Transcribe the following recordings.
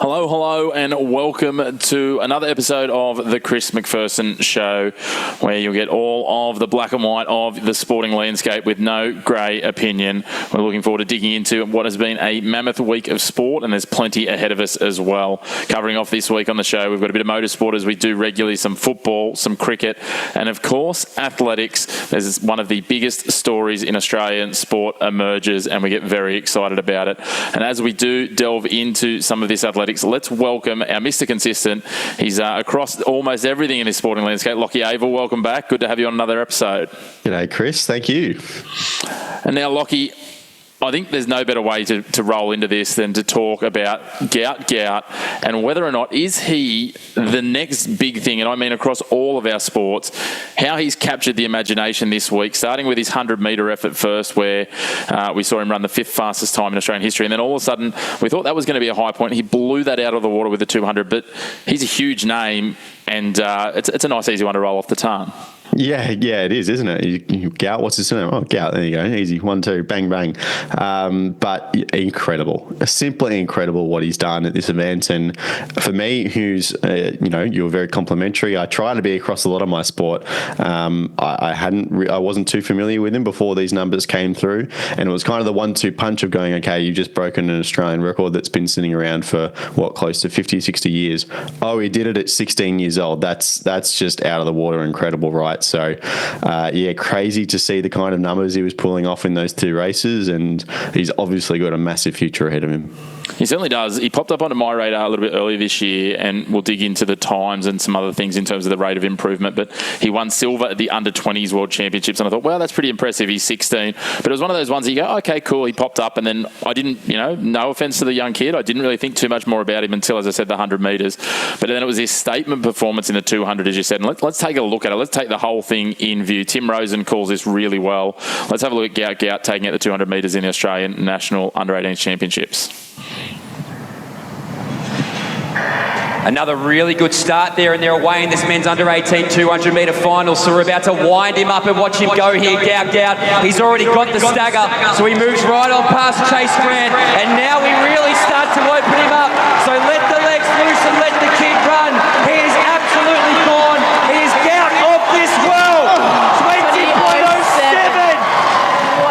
Hello, and welcome to another episode of the Chris Macpherson Show, where you'll get all of the black and white of the sporting landscape with no grey opinion. We're looking forward to digging into what has been a mammoth week of sport, and there's plenty ahead of us as well. Covering off this week on the show, we've got a bit of motorsport as we do regularly, some football, some cricket, and of course, athletics. There's one of the biggest stories in Australian sport emerges, and we get very excited about it. And as we do delve into some of this athletics, let's welcome our Mr. Consistent. He's across almost everything in this sporting landscape. Lachie, Avil, welcome back. Good to have you on another episode. G'day, Chris. Thank you. And now, Lachie, I think there's no better way to roll into this than to talk about Gout and whether or not is he the next big thing, and I mean across all of our sports, how he's captured the imagination this week, starting with his 100-metre effort first, where we saw him run the fifth fastest time in Australian history, and then all of a sudden we thought that was going to be a high point. He blew that out of the water with the 200, but he's a huge name, and it's a nice, easy one to roll off the tongue. Yeah, it is, isn't it? Gout, what's his name? Oh, Gout, there you go. Easy. 1, 2, bang, bang. But incredible. Simply incredible what he's done at this event. And for me, who's, you're very complimentary. I try to be across a lot of my sport. I wasn't too familiar with him before these numbers came through. And it was kind of the 1-2 punch of going, okay, you've just broken an Australian record that's been sitting around for, close to 50, 60 years. Oh, he did it at 16 years old. That's just out of the water incredible, right? So, crazy to see the kind of numbers he was pulling off in those two races, and he's obviously got a massive future ahead of him. He certainly does. He popped up onto my radar a little bit earlier this year, and we'll dig into the times and some other things in terms of the rate of improvement, but he won silver at the Under-20s World Championships, and I thought, well, that's pretty impressive. He's 16. But it was one of those ones that you go, okay, cool, he popped up, and then I didn't, no offence to the young kid, I didn't really think too much more about him until, as I said, the 100 metres. But then it was his statement performance in the 200, as you said, and let's take a look at it. Let's take the whole thing in view. Tim Rosen calls this really well. Let's have a look at Gout taking out the 200 metres in the Australian National Under-18s Championships. Another really good start there, and they're away in this men's under-18 200-metre final, so we're about to wind him up and watch him go here. Gout. He's already got the stagger, so he moves right on past Chase Grant, and now we really start to open him up. So let the legs loose and let the kid run. He is absolutely gone. He is Gout of this world. 20.07.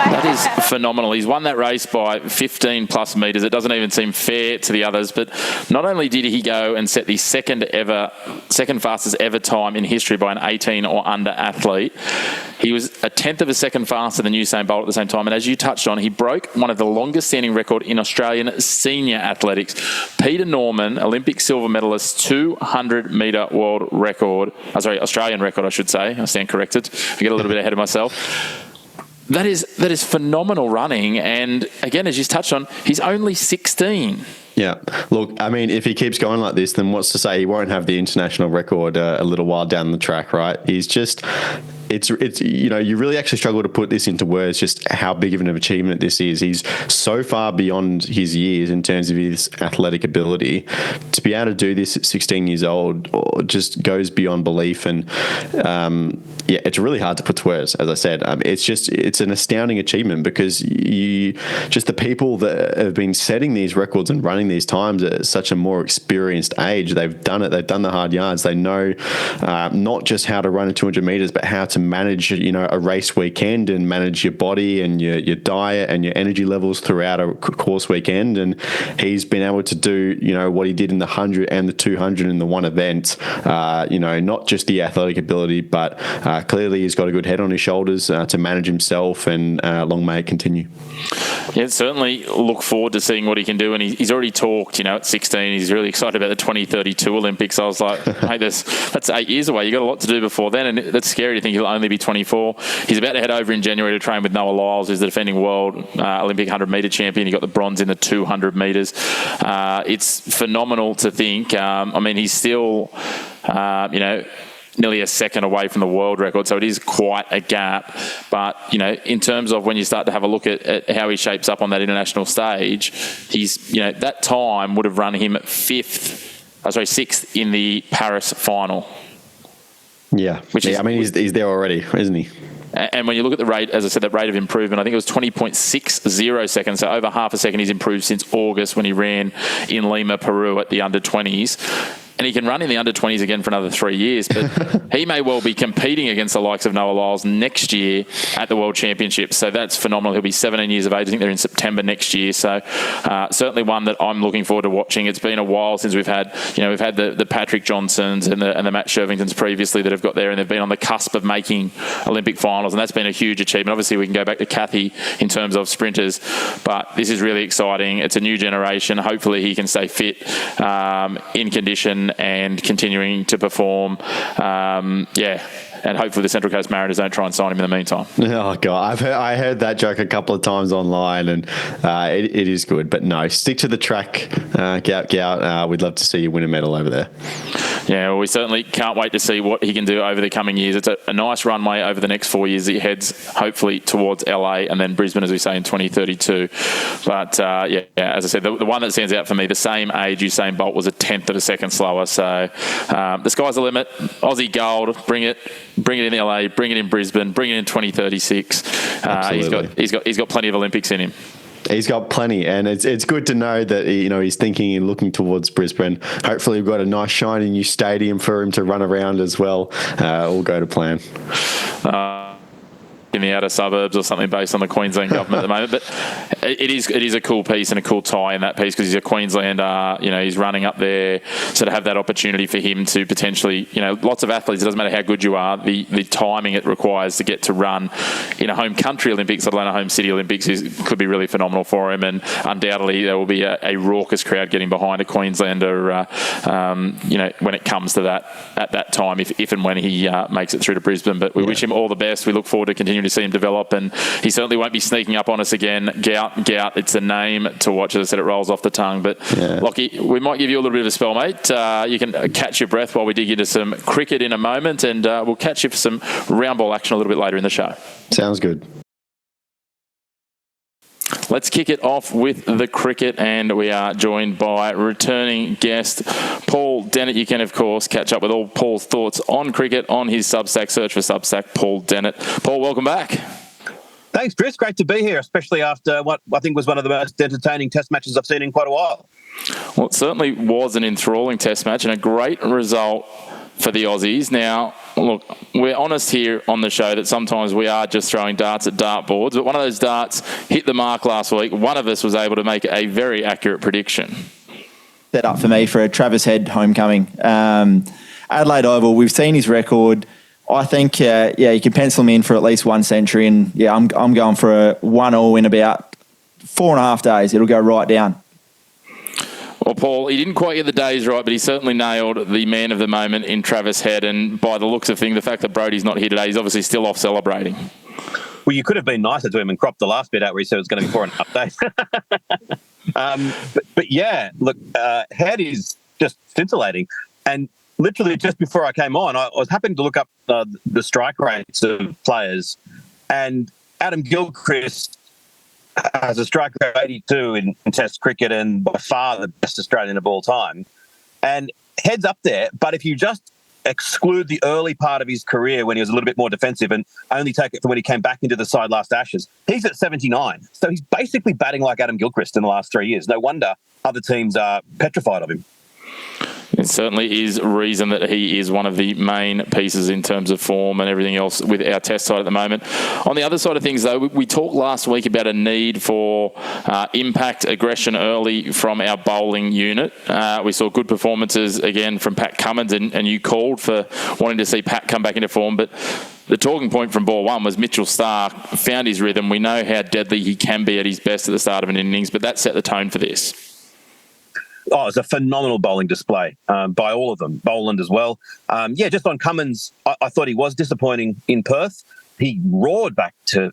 That is phenomenal. He's won that race by 15 plus metres. It doesn't even seem fair to the others, but not only did he go and set the second fastest ever time in history by an 18 or under athlete, he was a tenth of a second faster than Usain Bolt at the same time. And as you touched on, he broke one of the longest standing record in Australian senior athletics. Peter Norman, Olympic silver medalist, 200-metre world record. Australian record, I should say. I stand corrected. I get a little bit ahead of myself. That is phenomenal running, and again, as you touched on, he's only 16. Yeah. Look, I mean, if he keeps going like this, then what's to say he won't have the international record a little while down the track, right? He's just... It's you really actually struggle to put this into words, just how big of an achievement this is. He's so far beyond his years in terms of his athletic ability. To be able to do this at 16 years old just goes beyond belief. And it's really hard to put to words, as I said. It's an astounding achievement because the people that have been setting these records and running these times at such a more experienced age, they've done it. They've done the hard yards. They know not just how to run a 200 metres, but how to manage, a race weekend and manage your body and your diet and your energy levels throughout a course weekend. And he's been able to do, what he did in the 100 and the 200 in the one event, not just the athletic ability, but clearly he's got a good head on his shoulders to manage himself, and long may it continue. Yeah, certainly look forward to seeing what he can do. And he's already talked, at 16, he's really excited about the 2032 Olympics. I was like, hey, that's 8 years away. You've got a lot to do before then. And that's scary to think he'll only be 24. He's about to head over in January to train with Noah Lyles, who's the defending world Olympic 100-metre champion. He got the bronze in the 200 metres. It's phenomenal to think. He's still, nearly a second away from the world record, so it is quite a gap. But, in terms of when you start to have a look at how he shapes up on that international stage, he's, that time would have run him sixth in the Paris final. Yeah. He's there already, isn't he? And when you look at the rate, as I said, that rate of improvement, I think it was 20.60 seconds. So over half a second he's improved since August when he ran in Lima, Peru at the under-20s. And he can run in the under-20s again for another 3 years. But he may well be competing against the likes of Noah Lyles next year at the World Championships. So that's phenomenal. He'll be 17 years of age. I think they're in September next year. So certainly one that I'm looking forward to watching. It's been a while since we've had the Patrick Johnsons and the Matt Shervingtons previously that have got there, and they've been on the cusp of making Olympic finals. And that's been a huge achievement. Obviously, we can go back to Kathy in terms of sprinters, but this is really exciting. It's a new generation. Hopefully he can stay fit, in condition, and continuing to perform. And hopefully the Central Coast Mariners don't try and sign him in the meantime. Oh God, I heard that joke a couple of times online, and it is good. But no, stick to the track, Gout. We'd love to see you win a medal over there. Yeah, well, we certainly can't wait to see what he can do over the coming years. It's a nice runway over the next 4 years. He heads hopefully towards LA and then Brisbane, as we say, in 2032. But as I said, the one that stands out for me, the same age Usain Bolt was a tenth of a second slower. So the sky's the limit. Aussie gold, bring it in LA, bring it in Brisbane, bring it in 2036. He's got plenty of Olympics in him. He's got plenty, and it's good to know that he's thinking and looking towards Brisbane. Hopefully, we've got a nice shiny new stadium for him to run around as well. All go to plan. In the outer suburbs or something based on the Queensland government at the moment. But it is a cool piece and a cool tie in that piece because he's a Queenslander, he's running up there. So to have that opportunity for him to potentially, lots of athletes, it doesn't matter how good you are, the timing it requires to get to run in a home country Olympics, let alone a home city Olympics, could be really phenomenal for him. And undoubtedly there will be a raucous crowd getting behind a Queenslander, when it comes to that at that time, if and when he makes it through to Brisbane. But we wish him all the best. We look forward to continuing to see him develop, and he certainly won't be sneaking up on us again. Gout, it's a name to watch. As I said, it rolls off the tongue. But Lachie, we might give you a little bit of a spell, mate. You can catch your breath while we dig into some cricket in a moment, and we'll catch you for some round ball action a little bit later in the show. Sounds good. Let's kick it off with the cricket, and we are joined by returning guest Paul Dennett. You can, of course, catch up with all Paul's thoughts on cricket on his Substack. Search for Substack Paul Dennett. Paul, welcome back. Thanks, Chris. Great to be here, especially after what I think was one of the most entertaining test matches I've seen in quite a while. Well, it certainly was an enthralling test match and a great result for the Aussies. Now, look, we're honest here on the show that sometimes we are just throwing darts at dartboards, but one of those darts hit the mark last week. One of us was able to make a very accurate prediction. Set up for me for a Travis Head homecoming. Adelaide Oval, we've seen his record. I think, you can pencil me in for at least one century, and I'm going for a 1-all in about 4.5 days. It'll go right down. Well, Paul, he didn't quite get the days right, but he certainly nailed the man of the moment in Travis Head. And by the looks of things, the fact that Brodie's not here today, he's obviously still off celebrating. Well, you could have been nicer to him and cropped the last bit out where he said it was going to be 4.5 days. But look, Head is just scintillating. And literally just before I came on, I was happening to look up the strike rates of players. And Adam Gilchrist has a strike rate of 82 in Test cricket and by far the best Australian of all time. And Head's up there, but if you just exclude the early part of his career when he was a little bit more defensive and only take it for when he came back into the side last Ashes, he's at 79. So he's basically batting like Adam Gilchrist in the last 3 years. No wonder other teams are petrified of him. It certainly is reason that he is one of the main pieces in terms of form and everything else with our test side at the moment. On the other side of things, though, we talked last week about a need for impact, aggression early from our bowling unit. We saw good performances again from Pat Cummins, and you called for wanting to see Pat come back into form, but the talking point from ball one was Mitchell Starc found his rhythm. We know how deadly he can be at his best at the start of an innings, but that set the tone for this. Oh, it's a phenomenal bowling display by all of them. Boland as well. Just on Cummins, I thought he was disappointing in Perth. He roared back to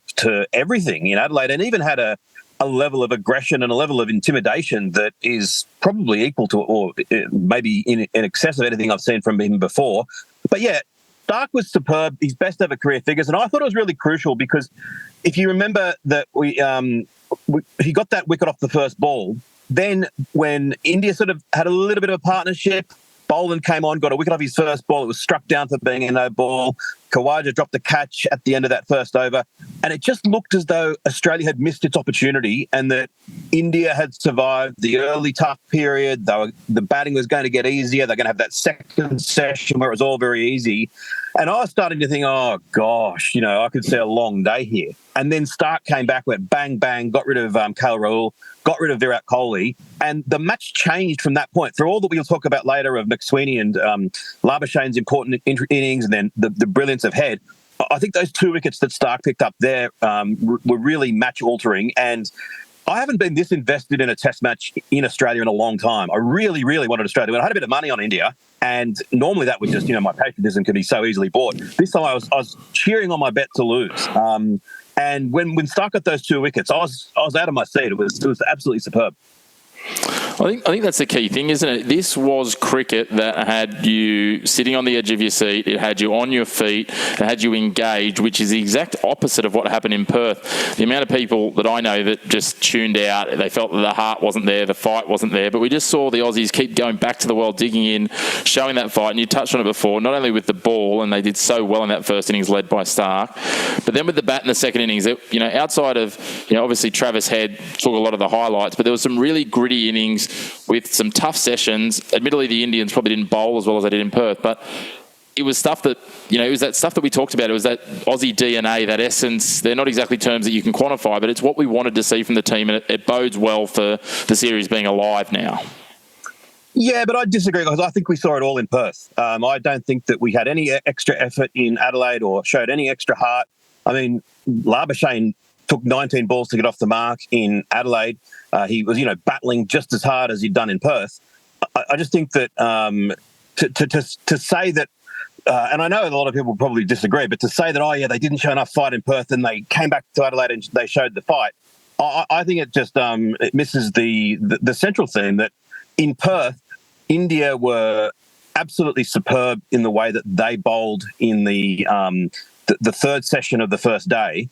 everything in Adelaide and even had a level of aggression and a level of intimidation that is probably equal to or maybe in excess of anything I've seen from him before. But Starc was superb, his best ever career figures, and I thought it was really crucial because if you remember that he got that wicket off the first ball. Then when India sort of had a little bit of a partnership, Boland came on, got a wicket off his first ball. It was struck down for being a no ball. Khawaja dropped the catch at the end of that first over, and it just looked as though Australia had missed its opportunity and that India had survived the early tough period. The batting was going to get easier. They're going to have that second session where it was all very easy. And I was starting to think, oh, gosh, I could see a long day here. And then Stark came back, went bang, bang, got rid of KL Rahul, got rid of Virat Kohli, and the match changed from that point. Through all that we'll talk about later of McSweeney and Labuschagne's important innings and then the brilliance of Head, I think those 2 wickets that Stark picked up there were really match-altering. And I haven't been this invested in a test match in Australia in a long time. I really, really wanted Australia. I had a bit of money on India, and normally that would just, my patriotism can be so easily bought. This time I was cheering on my bet to lose. And when Stark got those 2 wickets, I was out of my seat. It was absolutely superb. I think that's the key thing, isn't it? This was cricket that had you sitting on the edge of your seat. It had you on your feet. It had you engaged, which is the exact opposite of what happened in Perth. The amount of people that I know that just tuned out, they felt that the heart wasn't there, the fight wasn't there. But we just saw the Aussies keep going back to the well, digging in, showing that fight. And you touched on it before, not only with the ball, and they did so well in that first innings led by Stark, but then with the bat in the second innings, outside of, obviously Travis Head took a lot of the highlights, but there was some really gritty innings with some tough sessions. Admittedly, the Indians probably didn't bowl as well as they did in Perth, but it was stuff that, it was that stuff that we talked about. It was that Aussie DNA, that essence. They're not exactly terms that you can quantify, but it's what we wanted to see from the team, and it bodes well for the series being alive now. Yeah, but I disagree because I think we saw it all in Perth. I don't think that we had any extra effort in Adelaide or showed any extra heart. I mean, Labuschagne took 19 balls to get off the mark in Adelaide. He was, battling just as hard as he'd done in Perth. I just think that to say that, and I know a lot of people probably disagree, but to say that, they didn't show enough fight in Perth and they came back to Adelaide and they showed the fight, I think it just it misses the central theme that in Perth, India were absolutely superb in the way that they bowled in the third session of the first day.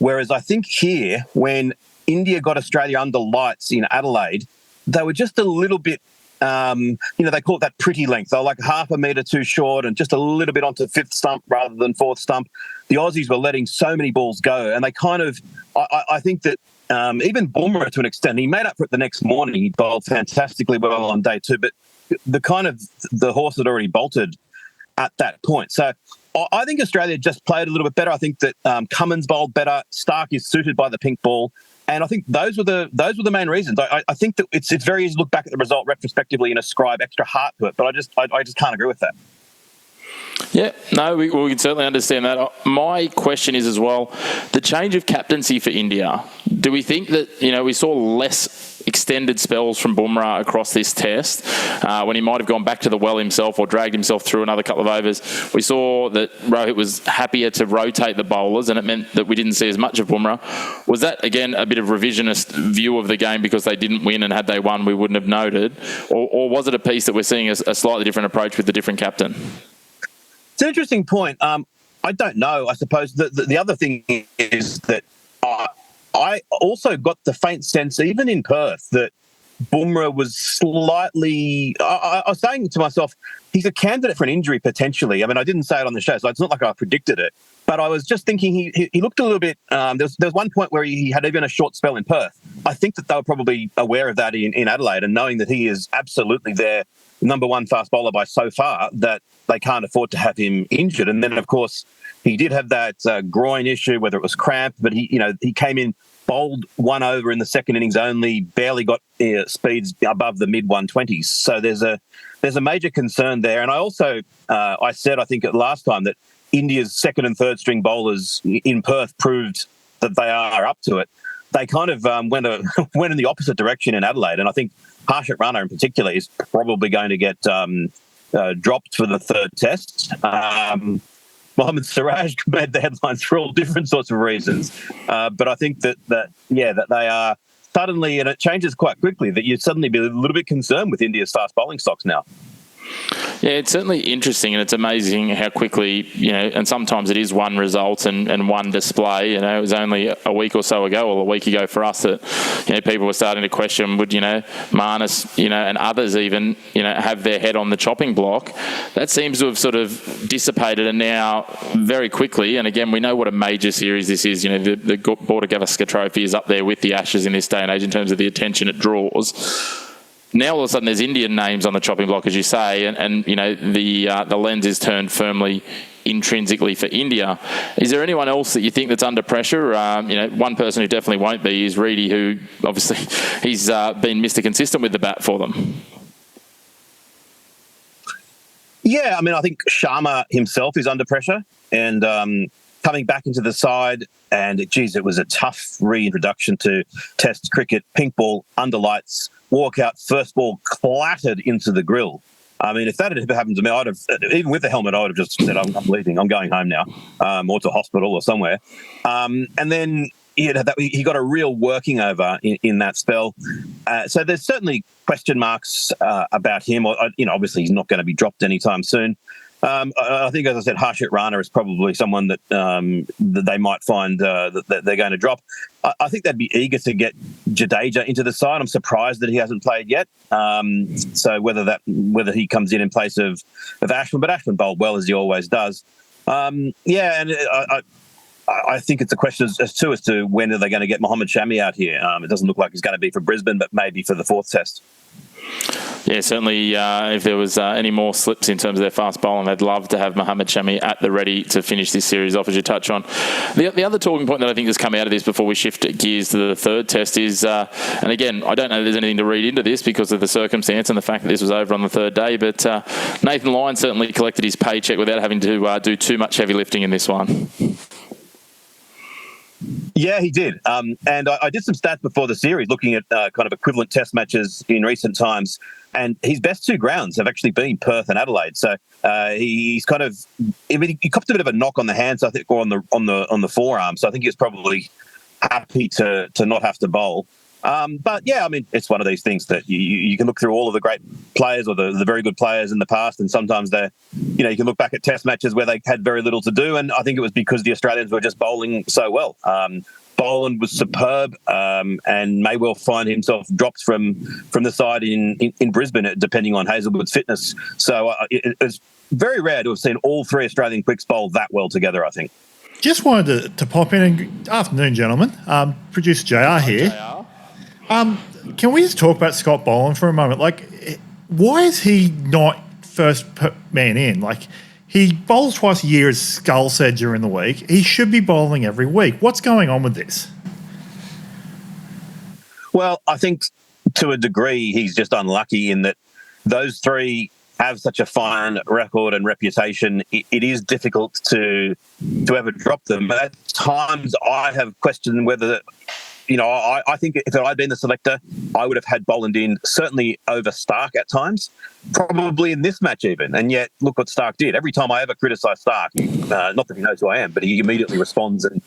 Whereas I think here, when India got Australia under lights in Adelaide, they were just a little bit, they call it that pretty length. They were like half a metre too short and just a little bit onto fifth stump rather than fourth stump. The Aussies were letting so many balls go, and they kind of, I think that even Bumrah to an extent, he made up for it the next morning. He bowled fantastically well on day 2, but the horse had already bolted at that point. So I think Australia just played a little bit better. I think that Cummins bowled better. Stark is suited by the pink ball, and I think those were the main reasons. I think that it's very easy to look back at the result retrospectively and ascribe extra heart to it, but I just can't agree with that. Yeah, no, we can certainly understand that. My question is as well, the change of captaincy for India. Do we think that, we saw less extended spells from Bumrah across this test when he might have gone back to the well himself or dragged himself through another couple of overs? We saw that Rohit was happier to rotate the bowlers, and it meant that we didn't see as much of Bumrah. Was that, again, a bit of revisionist view of the game because they didn't win, and had they won, we wouldn't have noted? Or was it a piece that we're seeing a slightly different approach with the different captain? It's an interesting point. I don't know. I suppose the other thing is that I also got the faint sense, even in Perth, that Bumrah was slightly... I was saying to myself, he's a candidate for an injury potentially. I mean, I didn't say it on the show, so it's not like I predicted it. But I was just thinking he looked a little bit... There was one point where he had even a short spell in Perth. I think that they were probably aware of that in Adelaide, and knowing that he is absolutely their number one fast bowler by so far, that they can't afford to have him injured. And then, of course, he did have that groin issue, whether it was cramp, but he came in, bowled one over in the second innings only, barely got speeds above the mid-120s. So there's a major concern there. And I also, I said, I think last time, that India's second and third string bowlers in Perth proved that they are up to it. They kind of went in the opposite direction in Adelaide. And I think Harshit Rana in particular is probably going to get dropped for the third test. Mohammad Siraj made the headlines for all different sorts of reasons. But I think that they are suddenly, and it changes quite quickly, that you'd suddenly be a little bit concerned with India's fast bowling stocks now. Yeah, it's certainly interesting, and it's amazing how quickly, and sometimes it is one result and one display. It was only a week or so ago, or a week ago for us, that, people were starting to question, would, Marnus, and others even, have their head on the chopping block. That seems to have sort of dissipated, and now very quickly, and again, we know what a major series this is. The Border Gavaskar Trophy is up there with the Ashes in this day and age in terms of the attention it draws. Now all of a sudden there's Indian names on the chopping block, as you say, and the lens is turned firmly intrinsically for India. Is there anyone else that you think that's under pressure? One person who definitely won't be is Reedy, who obviously he's been Mr. Consistent with the bat for them. Yeah, I think Sharma himself is under pressure, and coming back into the side, and geez, it was a tough reintroduction to Test cricket. Pink ball, under lights, walk out, first ball clattered into the grill. If that had ever happened to me, I'd have, even with the helmet, I would have just said, I'm leaving, I'm going home now, or to hospital or somewhere. And then he got a real working over in that spell. So there's certainly question marks about him. Obviously he's not going to be dropped anytime soon. I think, as I said, Harshit Rana is probably someone that they might find that they're going to drop. I think they'd be eager to get Jadeja into the side. I'm surprised that he hasn't played yet. So whether he comes in place of Ashwin, but Ashwin bowled well, as he always does. And I think it's a question as to when are they going to get Mohammad Shami out here. It doesn't look like he's going to be for Brisbane, but maybe for the fourth test. Yeah, certainly if there was any more slips in terms of their fast bowling, they'd love to have Mohammad Shami at the ready to finish this series off, as you touch on. The other talking point that I think has come out of this before we shift gears to the third test is, and again, I don't know if there's anything to read into this because of the circumstance and the fact that this was over on the third day, but Nathan Lyon certainly collected his paycheck without having to do too much heavy lifting in this one. Yeah, he did. And I did some stats before the series looking at kind of equivalent test matches in recent times. And his best two grounds have actually been Perth and Adelaide. So he's kind of, he copped a bit of a knock on the hands, I think, or on the forearm. So I think he was probably happy to not have to bowl. But yeah, it's one of these things that you can look through all of the great players or the very good players in the past, and sometimes you can look back at test matches where they had very little to do, and I think it was because the Australians were just bowling so well. Boland was superb, and may well find himself dropped from the side in Brisbane, depending on Hazelwood's fitness. So it's very rare to have seen all three Australian quicks bowl that well together, I think. Just wanted to pop in, and afternoon, gentlemen. Producer JR here. Can we just talk about Scott Boland for a moment? Why is he not first man in? He bowls twice a year, as Skull said during the week. He should be bowling every week. What's going on with this? Well, I think to a degree he's just unlucky in that those three have such a fine record and reputation. It is difficult to ever drop them. But at times I have questioned whether... I think if I'd been the selector, I would have had Boland in, certainly over Stark at times, probably in this match even. And yet, look what Stark did. Every time I ever criticise Stark, not that he knows who I am, but he immediately responds and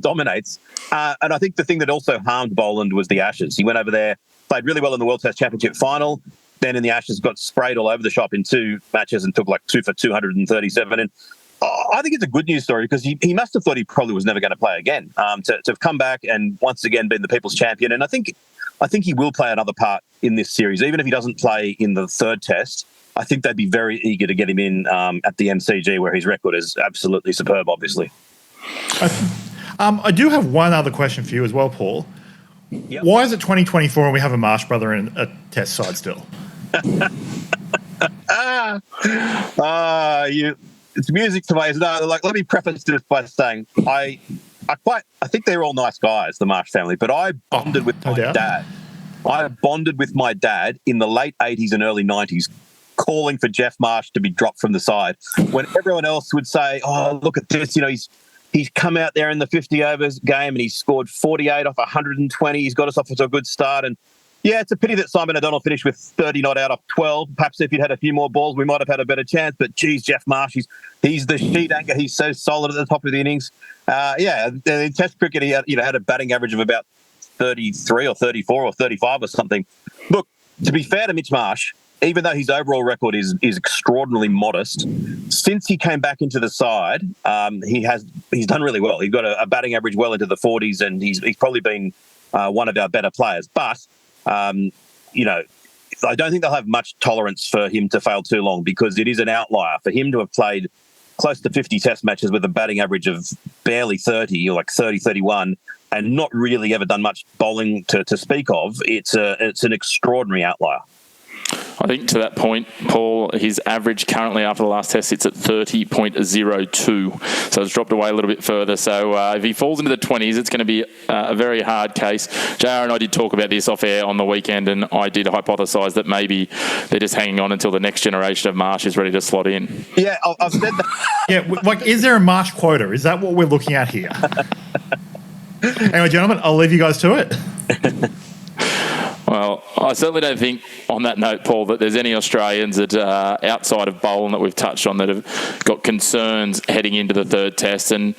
dominates. And I think the thing that also harmed Boland was the Ashes. He went over there, played really well in the World Test Championship final, then in the Ashes got sprayed all over the shop in two matches and took 2 for 237. And I think it's a good news story because he must have thought he probably was never going to play again. To have come back and once again been the people's champion, and I think he will play another part in this series, even if he doesn't play in the third test. I think they'd be very eager to get him in at the MCG, where his record is absolutely superb. Obviously, I do have one other question for you as well, Paul. Yep. Why is it 2024 and we have a Marsh brother in a test side still? It's music to my ears. No, let me preface this by saying I think they're all nice guys, the Marsh family, but I bonded with my dad. I bonded with my dad in the late 80s and early 90s, calling for Jeff Marsh to be dropped from the side. When everyone else would say, oh, look at this, he's come out there in the 50 overs game and he's scored 48 off 120. He's got us off to a good start. And yeah, it's a pity that Simon O'Donnell finished with 30 not out off 12. Perhaps if he'd had a few more balls, we might have had a better chance. But geez, Jeff Marsh, he's the sheet anchor. He's so solid at the top of the innings. In Test cricket, he had a batting average of about 33 or 34 or 35 or something. Look, to be fair to Mitch Marsh, even though his overall record is extraordinarily modest, since he came back into the side, he's done really well. He's got a batting average well into the 40s, and he's probably been one of our better players. But I don't think they'll have much tolerance for him to fail too long, because it is an outlier for him to have played close to 50 test matches with a batting average of barely 30, or like 30, 31, and not really ever done much bowling to speak of. It's an extraordinary outlier. I think to that point, Paul, his average currently after the last test sits at 30.02. So it's dropped away a little bit further. So if he falls into the 20s, it's going to be a very hard case. JR and I did talk about this off air on the weekend, and I did hypothesise that maybe they're just hanging on until the next generation of Marsh is ready to slot in. Yeah, I've said that. Yeah, like, is there a Marsh quota? Is that what we're looking at here? Anyway, gentlemen, I'll leave you guys to it. Well, I certainly don't think, on that note, Paul, that there's any Australians that outside of Boland that we've touched on that have got concerns heading into the third test. And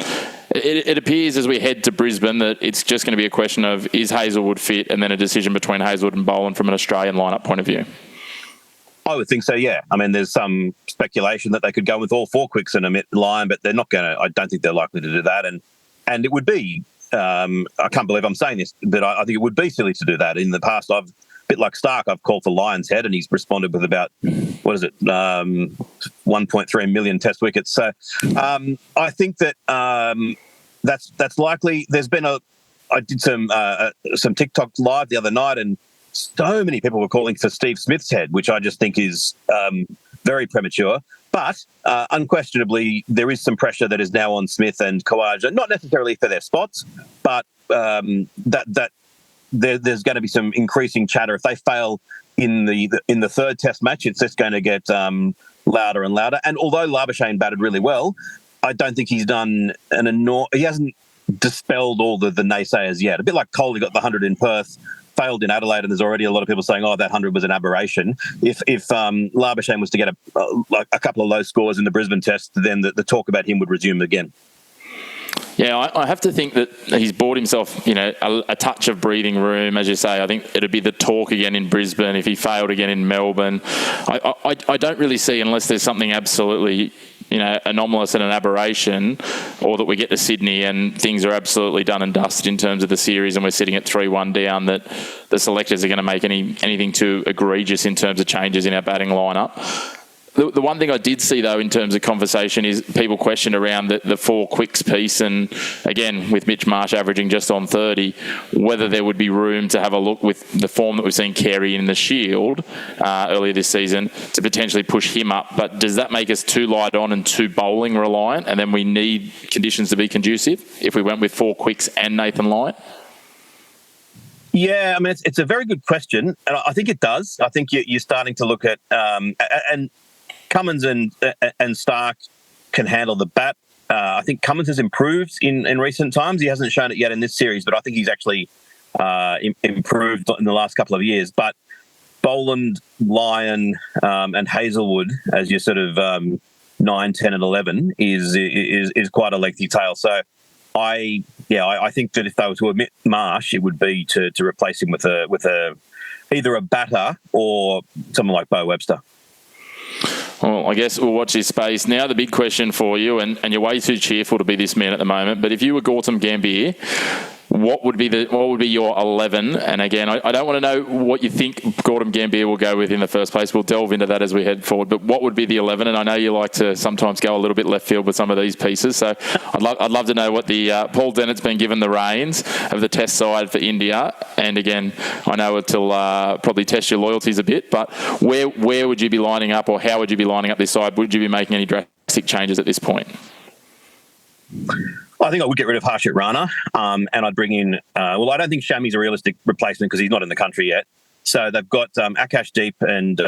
it appears as we head to Brisbane that it's just going to be a question of, is Hazelwood fit, and then a decision between Hazelwood and Boland from an Australian lineup point of view. I would think so, yeah. I mean, there's some speculation that they could go with all four quicks in a line, but they're not going to. I don't think they're likely to do that. And it would be. I can't believe I'm saying this, but I think it would be silly to do that. In the past, a bit like Stark, I've called for Lion's Head, and he's responded with about 1.3 million test wickets. So I think that that's likely. There's been I did some TikTok live the other night, and so many people were calling for Steve Smith's head, which I just think is very premature. But unquestionably, there is some pressure that is now on Smith and Khawaja, not necessarily for their spots, but that there's going to be some increasing chatter. If they fail in the third test match, it's just going to get louder and louder. And although Labuschagne batted really well, I don't think he's done he hasn't dispelled all the naysayers yet. A bit like Kohli got the 100 in Perth, failed in Adelaide, and there's already a lot of people saying, that 100 was an aberration. If Labuschagne was to get a couple of low scores in the Brisbane test, then the talk about him would resume again. Yeah, I have to think that he's bought himself, a touch of breathing room. As you say, I think it'd be the talk again in Brisbane if he failed again in Melbourne. I don't really see, unless there's something absolutely, anomalous and an aberration, or that we get to Sydney and things are absolutely done and dusted in terms of the series and we're sitting at 3-1 down, that the selectors are going to make anything too egregious in terms of changes in our batting lineup. The one thing I did see, though, in terms of conversation is people questioned around the four quicks piece, and again, with Mitch Marsh averaging just on 30, whether there would be room to have a look with the form that we've seen Carey in the Shield earlier this season to potentially push him up. But does that make us too light on and too bowling reliant, and then we need conditions to be conducive if we went with four quicks and Nathan Lyon? Yeah, I mean, it's a very good question, and I think it does. I think you're starting to look at and Cummins and Stark can handle the bat. I think Cummins has improved in recent times. He hasn't shown it yet in this series, but I think he's actually improved in the last couple of years. But Boland, Lyon, and Hazelwood, as your sort of 9, 10, and 11, is quite a lengthy tail. So I think that if they were to omit Marsh, it would be to replace him with either a batter or someone like Bo Webster. Well, I guess we'll watch this space. Now the big question for you, and you're way too cheerful to be this man at the moment, but if you were Gautam Gambhir, what would be your 11? And again, I don't want to know what you think Gautam Gambhir will go with in the first place. We'll delve into that as we head forward. But what would be the 11? And I know you like to sometimes go a little bit left field with some of these pieces. So I'd love to know what the Paul Dennett's been given the reins of the test side for India. And again, I know it'll probably test your loyalties a bit. But where would you be lining up, or how would you be lining up this side? Would you be making any drastic changes at this point? I think I would get rid of Harshit Rana, and I'd bring in... I don't think Shami's a realistic replacement because he's not in the country yet. So they've got Akash Deep and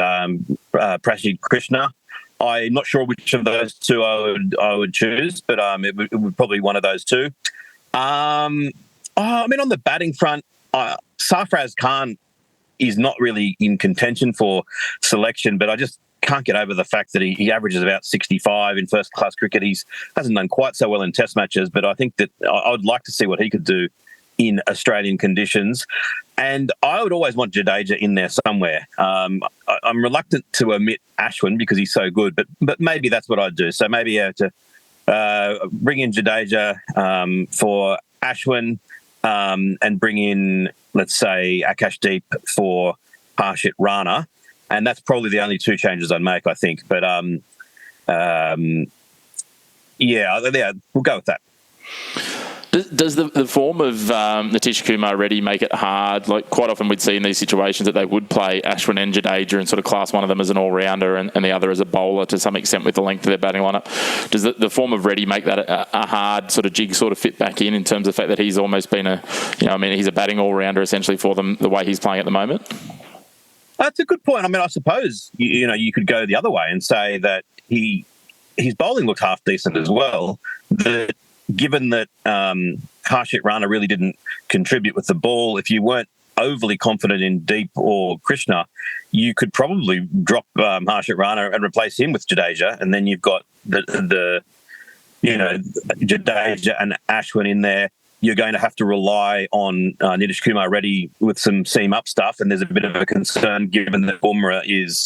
Prashid Krishna. I'm not sure which of those two I would choose, but it would probably be one of those two. On the batting front, Sarfraz Khan is not really in contention for selection, but I just can't get over the fact that he averages about 65 in first-class cricket. He hasn't done quite so well in test matches, but I think that I would like to see what he could do in Australian conditions. And I would always want Jadeja in there somewhere. I'm reluctant to omit Ashwin because he's so good, but maybe that's what I'd do. So maybe to bring in Jadeja for Ashwin and bring in, let's say, Akashdeep for Harshit Rana. And that's probably the only two changes I'd make, I think. But, yeah, we'll go with that. Does the form of Nitish Kumar Reddy make it hard? Like, quite often we'd see in these situations that they would play Ashwin and Jadeja and sort of class one of them as an all-rounder and the other as a bowler to some extent with the length of their batting lineup. Does the form of Reddy make that a hard sort of jig sort of fit back in terms of the fact that he's almost been he's a batting all-rounder essentially for them the way he's playing at the moment? That's a good point. I mean, I suppose, you could go the other way and say that his bowling looked half decent as well. Given that Harshit Rana really didn't contribute with the ball, if you weren't overly confident in Deep or Krishna, you could probably drop Harshit Rana and replace him with Jadeja, and then you've got the Jadeja and Ashwin in there. You're going to have to rely on Nitish Kumar Reddy with some seam up stuff, and there's a bit of a concern given that Bumrah is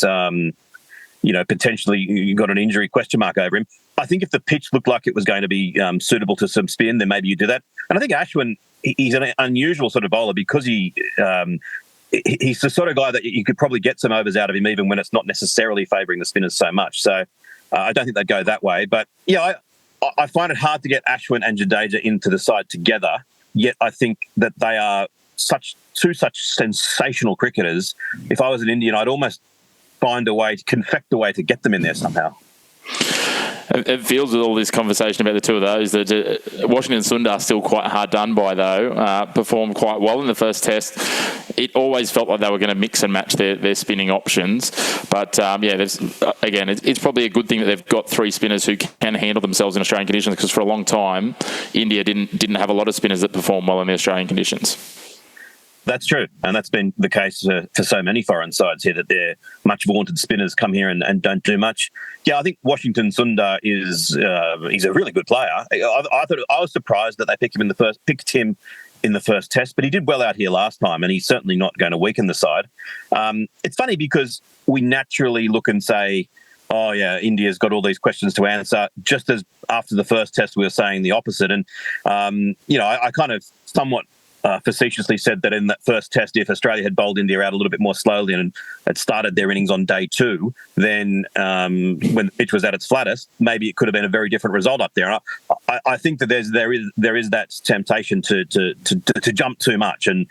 potentially got an injury question mark over him. I think if the pitch looked like it was going to be suitable to some spin, then maybe you do that. And I think Ashwin, he's an unusual sort of bowler because he's the sort of guy that you could probably get some overs out of him even when it's not necessarily favouring the spinners so much. So I don't think they'd go that way. But, yeah, I find it hard to get Ashwin and Jadeja into the side together, yet I think that they are such sensational cricketers. If I was an Indian, I'd almost confect a way to get them in there somehow. It feels with all this conversation about the two of those that Washington Sundar still quite hard done by, though. Performed quite well in the first test. It always felt like they were going to mix and match their spinning options. But, it's probably a good thing that they've got three spinners who can handle themselves in Australian conditions, because for a long time, India didn't have a lot of spinners that perform well in the Australian conditions. That's true, and that's been the case for so many foreign sides here, that their much vaunted spinners come here and don't do much. Yeah, I think Washington Sundar he's a really good player. I was surprised that they picked him in the first test, but he did well out here last time, and he's certainly not going to weaken the side. It's funny because we naturally look and say, oh yeah, India's got all these questions to answer, just as after the first test we were saying the opposite. And I kind of somewhat facetiously said that in that first test, if Australia had bowled India out a little bit more slowly and had started their innings on day two, then when the pitch was at its flattest, maybe it could have been a very different result up there. And I think that there is that temptation to jump too much. And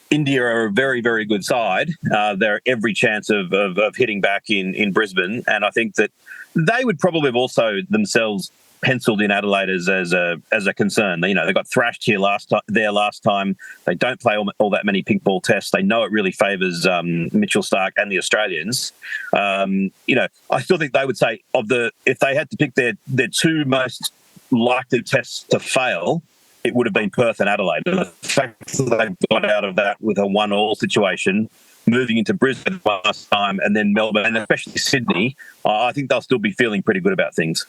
India are a very, very good side. They're every chance of hitting back in Brisbane, and I think that they would probably have also themselves penciled in Adelaide as a concern. They got thrashed here last time. They don't play all that many pink ball tests. They know it really favours Mitchell Starc and the Australians. I still think they would say if they had to pick their two most likely tests to fail, it would have been Perth and Adelaide. The fact that they got out of that with a 1-1 situation, moving into Brisbane last time, and then Melbourne, and especially Sydney, I think they'll still be feeling pretty good about things.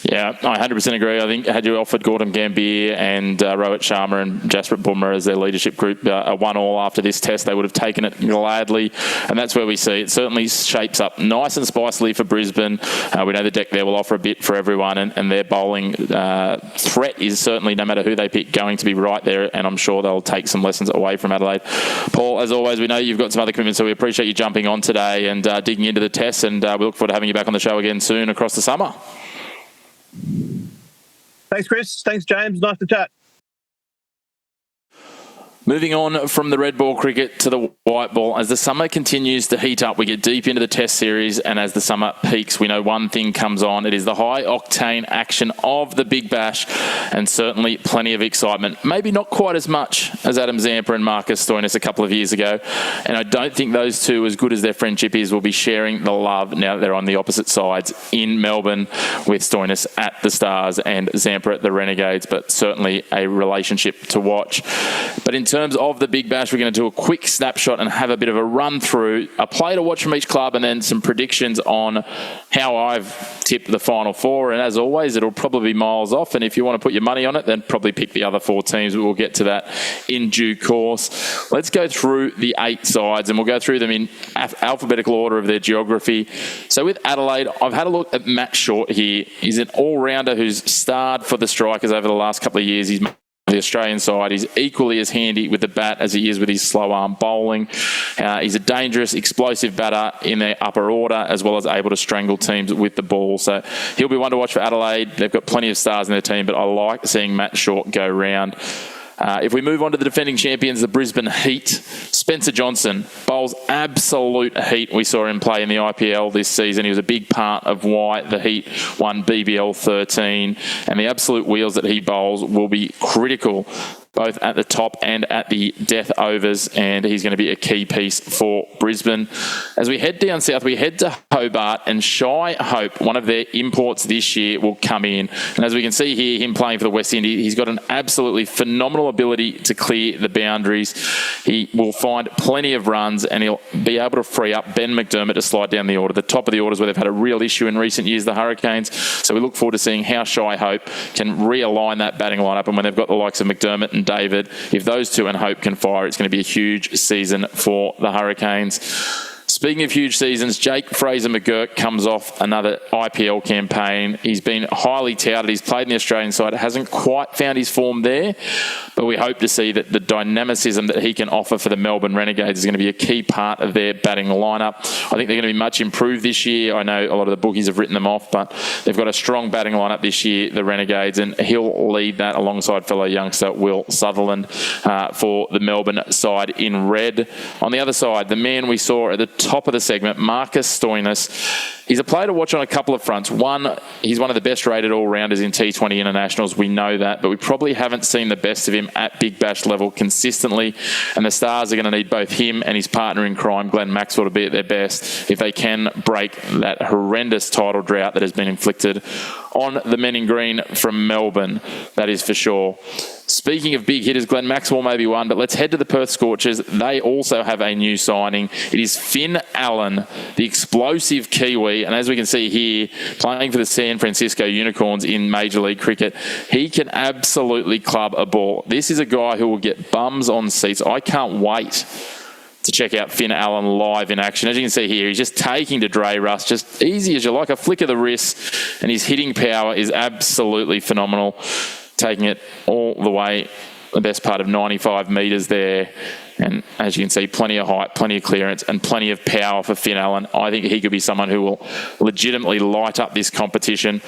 Yeah, I 100% agree. I think had you offered Gautam Gambhir and Rohit Sharma and Jasprit Bumrah as their leadership group a 1-1 after this test, they would have taken it gladly, and that's where we see it certainly shapes up nice and spicily for Brisbane. We know the deck there will offer a bit for everyone, and their bowling threat is certainly, no matter who they pick, going to be right there, and I'm sure they'll take some lessons away from Adelaide. Paul, as always, we know you've got some other commitments, so we appreciate you jumping on today and digging into the tests, and we look forward to having you back on the show again soon across the summer. Thanks, Chris. Thanks, James. Nice to chat. Moving on from the red ball cricket to the white ball, as the summer continues to heat up, we get deep into the test series, and as the summer peaks, we know one thing comes on. It is the high-octane action of the Big Bash, and certainly plenty of excitement. Maybe not quite as much as Adam Zampa and Marcus Stoinis a couple of years ago, and I don't think those two, as good as their friendship is, will be sharing the love now that they're on the opposite sides in Melbourne, with Stoinis at the Stars and Zampa at the Renegades, but certainly a relationship to watch. But in terms terms of the Big Bash, we're going to do a quick snapshot and have a bit of a run through, a play to watch from each club, and then some predictions on how I've tipped the Final Four. And as always, it'll probably be miles off. And if you want to put your money on it, then probably pick the other 4 teams. But we'll get to that in due course. Let's go through the 8 sides, and we'll go through them in alphabetical order of their geography. So with Adelaide, I've had a look at Matt Short here. He's an all-rounder who's starred for the Strikers over the last couple of years. He's the Australian side. He's equally as handy with the bat as he is with his slow arm bowling. He's a dangerous, explosive batter in their upper order, as well as able to strangle teams with the ball. So he'll be one to watch for Adelaide. They've got plenty of stars in their team, but I like seeing Matt Short go round. If we move on to the defending champions, the Brisbane Heat, Spencer Johnson bowls absolute heat. We saw him play in the IPL this season. He was a big part of why the Heat won BBL 13, and the absolute wheels that he bowls will be critical both at the top and at the death overs, and he's going to be a key piece for Brisbane. As we head down south, we head to Hobart, and Shy Hope, one of their imports this year, will come in. And as we can see here, him playing for the West Indies, he's got an absolutely phenomenal ability to clear the boundaries. He will find plenty of runs, and he'll be able to free up Ben McDermott to slide down the order. The top of the orders where they've had a real issue in recent years, the Hurricanes. So we look forward to seeing how Shy Hope can realign that batting lineup, and when they've got the likes of McDermott and David, if those two and Hope can fire, it's going to be a huge season for the Hurricanes. Speaking of huge seasons, Jake Fraser-McGurk comes off another IPL campaign. He's been highly touted. He's played in the Australian side. Hasn't quite found his form there, but we hope to see that the dynamicism that he can offer for the Melbourne Renegades is going to be a key part of their batting lineup. I think they're going to be much improved this year. I know a lot of the bookies have written them off, but they've got a strong batting lineup this year, the Renegades, and he'll lead that alongside fellow youngster Will Sutherland for the Melbourne side in red. On the other side, the man we saw at the top of the segment, Marcus Stoinis. He's a player to watch on a couple of fronts. One, he's one of the best rated all-rounders in T20 internationals. We know that, but we probably haven't seen the best of him at Big Bash level consistently, and the Stars are going to need both him and his partner in crime, Glenn Maxwell, to be at their best if they can break that horrendous title drought that has been inflicted on the men in green from Melbourne, that is for sure. Speaking of big hitters, Glenn Maxwell may be one, but let's head to the Perth Scorchers. They also have a new signing. It is Finn Allen, the explosive Kiwi, and as we can see here, playing for the San Francisco Unicorns in Major League Cricket, he can absolutely club a ball. This is a guy who will get bums on seats. I can't wait to check out Finn Allen live in action. As you can see here, he's just taking to Dre Russ, just easy as you like, a flick of the wrist, and his hitting power is absolutely phenomenal, taking it all the way, the best part of 95 metres there. And as you can see, plenty of height, plenty of clearance, and plenty of power for Finn Allen. I think he could be someone who will legitimately light up this competition.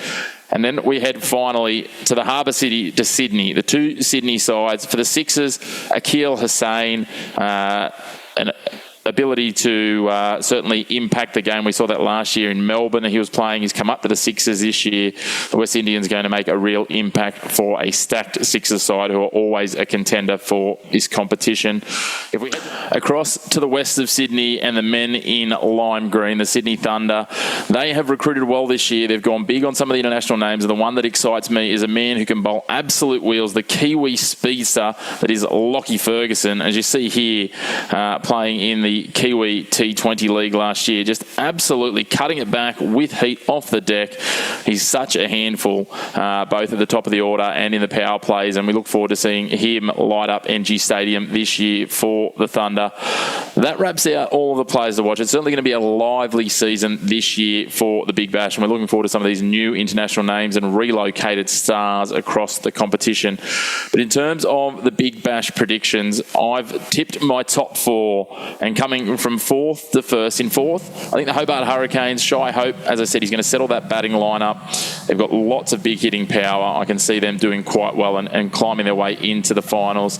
And then we head finally to the Harbour City, to Sydney. The two Sydney sides. For the Sixers, Akil Hussain, an ability to certainly impact the game. We saw that last year in Melbourne. He was playing. He's come up to the Sixers this year. The West Indians are going to make a real impact for a stacked Sixers side who are always a contender for this competition. If we head across to the west of Sydney and the men in lime green, the Sydney Thunder, they have recruited well this year. They've gone big on some of the international names, and the one that excites me is a man who can bowl absolute wheels, the Kiwi speedster that is Lachie Ferguson. As you see here, playing in the Kiwi T20 League last year, just absolutely cutting it back with heat off the deck. He's such a handful, both at the top of the order and in the power plays, and we look forward to seeing him light up NG Stadium this year for the Thunder. That wraps out all of the players to watch. It's certainly going to be a lively season this year for the Big Bash, and we're looking forward to some of these new international names and relocated stars across the competition. But in terms of the Big Bash predictions, I've tipped my top 4, and coming from 4th to 1st. In 4th, I think the Hobart Hurricanes, Shy Hope, as I said, he's going to settle that batting lineup. They've got lots of big hitting power. I can see them doing quite well and climbing their way into the finals.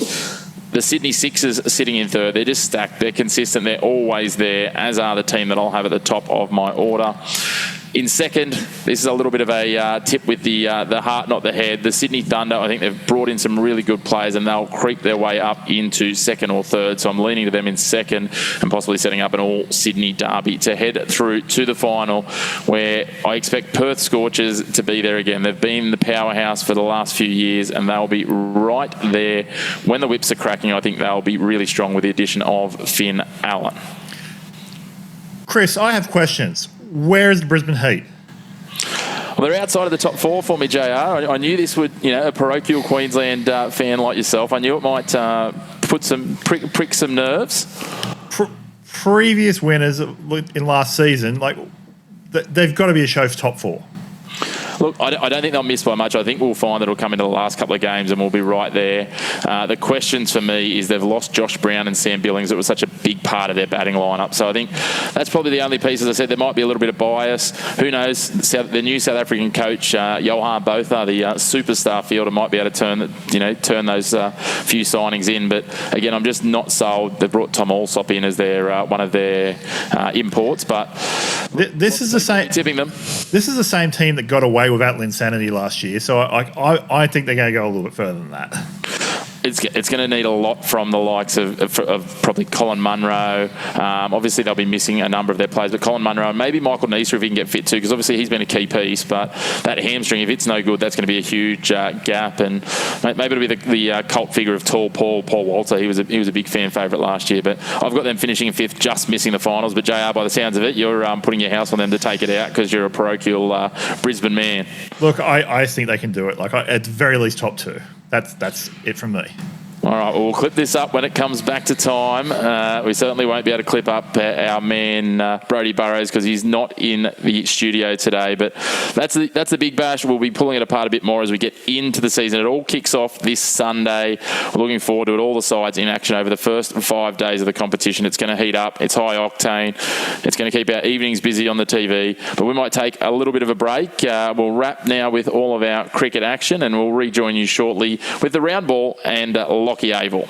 The Sydney Sixers are sitting in 3rd. They're just stacked. They're consistent. They're always there, as are the team that I'll have at the top of my order. In second, this is a little bit of a tip with the heart, not the head. The Sydney Thunder, I think they've brought in some really good players and they'll creep their way up into second or third. So I'm leaning to them in second and possibly setting up an all-Sydney derby to head through to the final, where I expect Perth Scorchers to be there again. They've been the powerhouse for the last few years and they'll be right there. When the whips are cracking, I think they'll be really strong with the addition of Finn Allen. Chris, I have questions. Where is the Brisbane Heat? Well, they're outside of the top four for me, JR. I knew this would, a parochial Queensland fan like yourself, I knew it might prick some nerves. Previous winners in last season, they've got to be a show for top four. Look, I don't think they'll miss by much. I think we'll find that it'll come into the last couple of games and we'll be right there. The questions for me is they've lost Josh Brown and Sam Billings. It was such a big part of their batting lineup. So I think that's probably the only piece. As I said, there might be a little bit of bias. Who knows? The new South African coach, Johan Botha, the superstar fielder, might be able to turn those few signings in. But again, I'm just not sold. They've brought Tom Alsop in as their one of their imports. But this is the same. Tipping them. This is the same team that got away with Atlas Insanity last year, so I think they're going to go a little bit further than that. It's going to need a lot from the likes of probably Colin Munro. Obviously, they'll be missing a number of their players, but Colin Munro and maybe Michael Neser if he can get fit too, because obviously he's been a key piece. But that hamstring, if it's no good, that's going to be a huge gap. And maybe it'll be the cult figure of tall Paul Walter. He was a big fan favourite last year. But I've got them finishing in fifth, just missing the finals. But JR, by the sounds of it, you're putting your house on them to take it out because you're a parochial Brisbane man. Look, I think they can do it. At the very least, top two. That's it from me. All right, well, we'll clip this up when it comes back to time. We certainly won't be able to clip up our man Brodie Burrows because he's not in the studio today. But that's the big bash. We'll be pulling it apart a bit more as we get into the season. It all kicks off this Sunday. We're looking forward to it. All the sides in action over the first 5 days of the competition. It's going to heat up. It's high octane. It's going to keep our evenings busy on the TV. But we might take a little bit of a break. We'll wrap now with all of our cricket action and we'll rejoin you shortly with the round ball and Lachie Avil.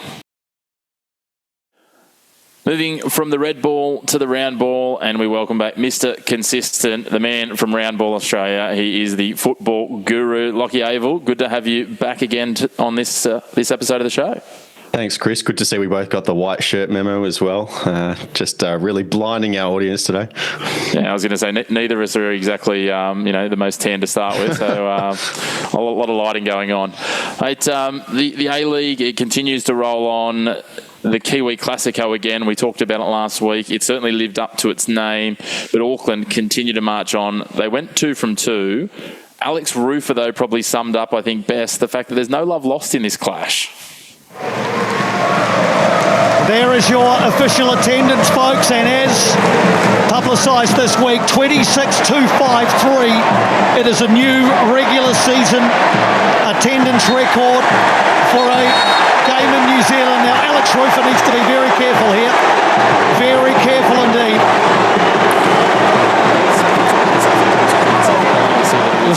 Moving from the red ball to the round ball, and we welcome back Mr. Consistent, the man from Round Ball Australia. He is the football guru, Lachie Avil. Good to have you back again on this episode of the show. Thanks, Chris. Good to see we both got the white shirt memo as well. Just really blinding our audience today. Yeah, I was going to say neither of us are exactly the most tan to start with, so a lot of lighting going on. The A-League, it continues to roll on. The Kiwi Classico again, we talked about it last week. It certainly lived up to its name, but Auckland continued to march on. They went 2 from 2. Alex Rufer, though, probably summed up, I think, best the fact that there's no love lost in this clash. There is your official attendance, folks, and as publicised this week, 26,253. It is a new regular season attendance record for a game in New Zealand. Now, Alex Rufer needs to be very careful here. Very careful indeed.